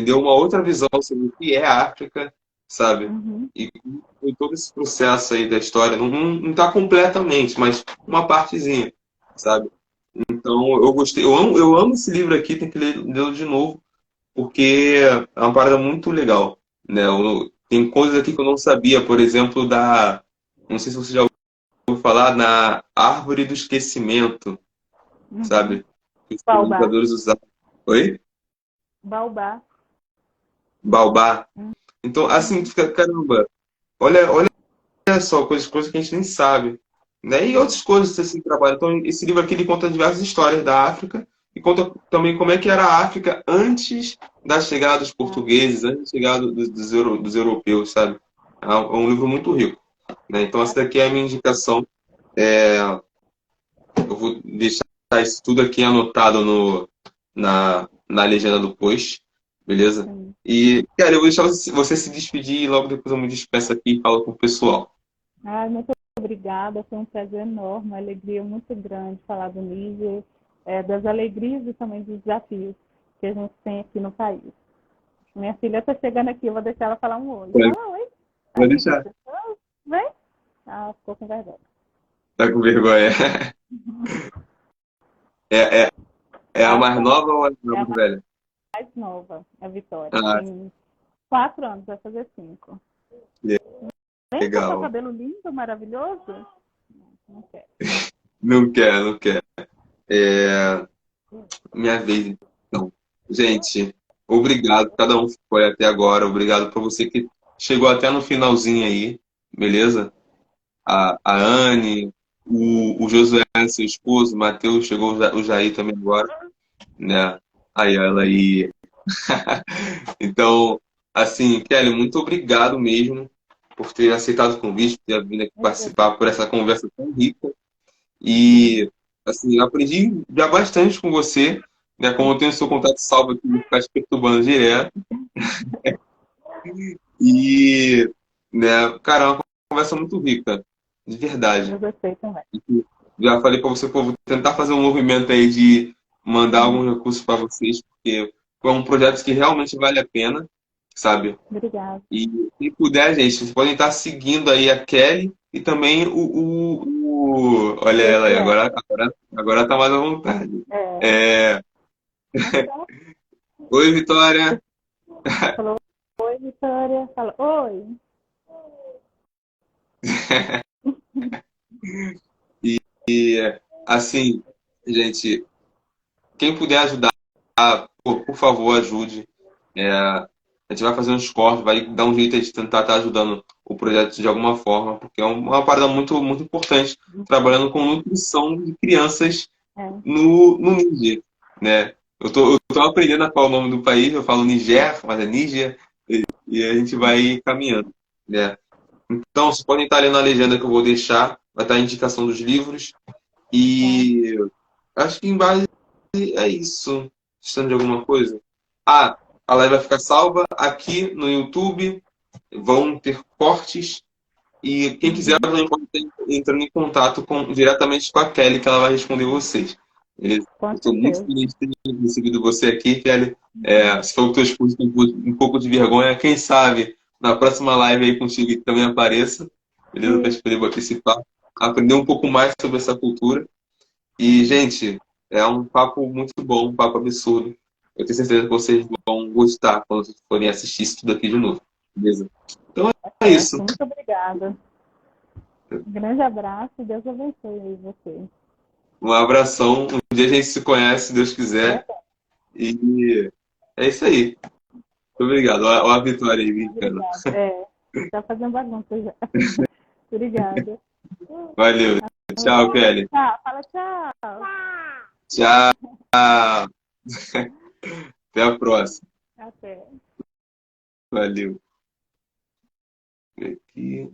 deu uma outra visão sobre o que é a África, sabe? Uhum. E todo esse processo aí da história, não tá completamente, mas uma partezinha, sabe? Então, eu gostei, eu amo esse livro aqui, tem que lê-lo de novo, porque é uma parada muito legal, né? Tem coisas aqui que eu não sabia, por exemplo, não sei se você já ouviu falar, na árvore do esquecimento, Uhum. sabe? Que os Baobá. colonizadores usavam. Oi? Baobá. Baobá. Então, assim, Uhum. fica, caramba, olha só, coisas que a gente nem sabe. Né? E outras coisas assim, trabalho. Então, esse livro aqui ele conta diversas histórias da África e conta também como é que era a África antes da chegada dos portugueses, antes da chegada dos europeus, sabe? É um livro muito rico. Né? Então, essa daqui é a minha indicação. Eu vou deixar isso tudo aqui anotado na legenda do post, beleza? Sim. E, cara, eu vou deixar você se despedir e logo depois eu me despeço aqui e falo com o pessoal. Ai, muito obrigada, foi um prazer enorme, uma alegria muito grande falar do Níger, das alegrias e também dos desafios que a gente tem aqui no país. Minha filha está chegando aqui, eu vou deixar ela falar um oi. Fala oi. Vou Aqui com as deixar. pessoas. Vem. Ah, ficou com vergonha. Tá com vergonha. É, é, é a A mais Sandra nova ou a é a mais velha? mais nova, a Vitória. Ah, Tem 4 anos, vai fazer 5. Vem com seu legal. cabelo lindo, maravilhoso. Não quero. Não quer, não quer. É, minha vez, então. Gente, obrigado. Cada um que foi até agora. Obrigado por você que chegou até no finalzinho aí, beleza? A Anne, o Josué, seu esposo, o Matheus, chegou o Jair também agora, né? Aí ela aí. Então, assim, Kelly, muito obrigado mesmo por ter aceitado o convite, por ter vindo aqui participar, por essa conversa tão rica. E, assim, eu aprendi já bastante com você, né? Como eu tenho seu contato salvo aqui, vou ficar te perturbando direto. E, né, cara, é uma conversa muito rica. De Eu verdade. gostei também. Já falei para você, pô, vou tentar fazer um movimento aí de mandar alguns recursos para vocês, porque é um projeto que realmente vale a pena, sabe? Obrigada. E se puder, gente, vocês podem estar seguindo aí a Kelly e também olha ela aí, Esse agora tá mais à vontade. é. É, Então, oi, Vitória. falou, oi, Vitória. Fala, oi. E assim, gente, quem puder ajudar, pô, por favor, ajude. A gente vai fazer uns cortes, vai dar um jeito de tentar estar ajudando o projeto de alguma forma, porque é uma parada muito, muito importante, trabalhando com nutrição de crianças É, no Níger, né? Eu tô aprendendo a falar o nome do país, eu falo Niger, mas é Níger, e a gente vai caminhando, né? Então, vocês podem estar ali na legenda que eu vou deixar, vai estar a indicação dos livros, tá. e acho que em base é isso. Precisando de alguma coisa? Ah, a live vai ficar salva aqui no YouTube. Vão ter cortes. E quem quiser Uhum. também pode estar entrando em contato diretamente com a Kelly, que ela vai responder vocês. Beleza? Com Eu estou muito certeza. feliz de ter recebido você aqui, Kelly. Se for que tua esposa tem um pouco de vergonha, quem sabe na próxima live aí contigo que também apareça. Beleza? Para a E, gente poder bater esse papo, aprender um pouco mais sobre essa cultura. E, gente, é um papo muito bom, um papo absurdo. Eu tenho certeza que vocês vão gostar quando vocês forem assistir isso tudo aqui de novo. Beleza? Então é isso. muito obrigada. Um grande abraço e Deus abençoe você. Um abração. Um dia a gente se conhece, se Deus quiser. Verdade. E é isso aí. Muito obrigado. Olha a Vitória aí, brincando. Obrigada. Tá fazendo bagunça já. Obrigada. Valeu. Tchau, Kelly. Tchau, fala tchau. Tchau. Até a próxima. Até. Valeu. Aqui.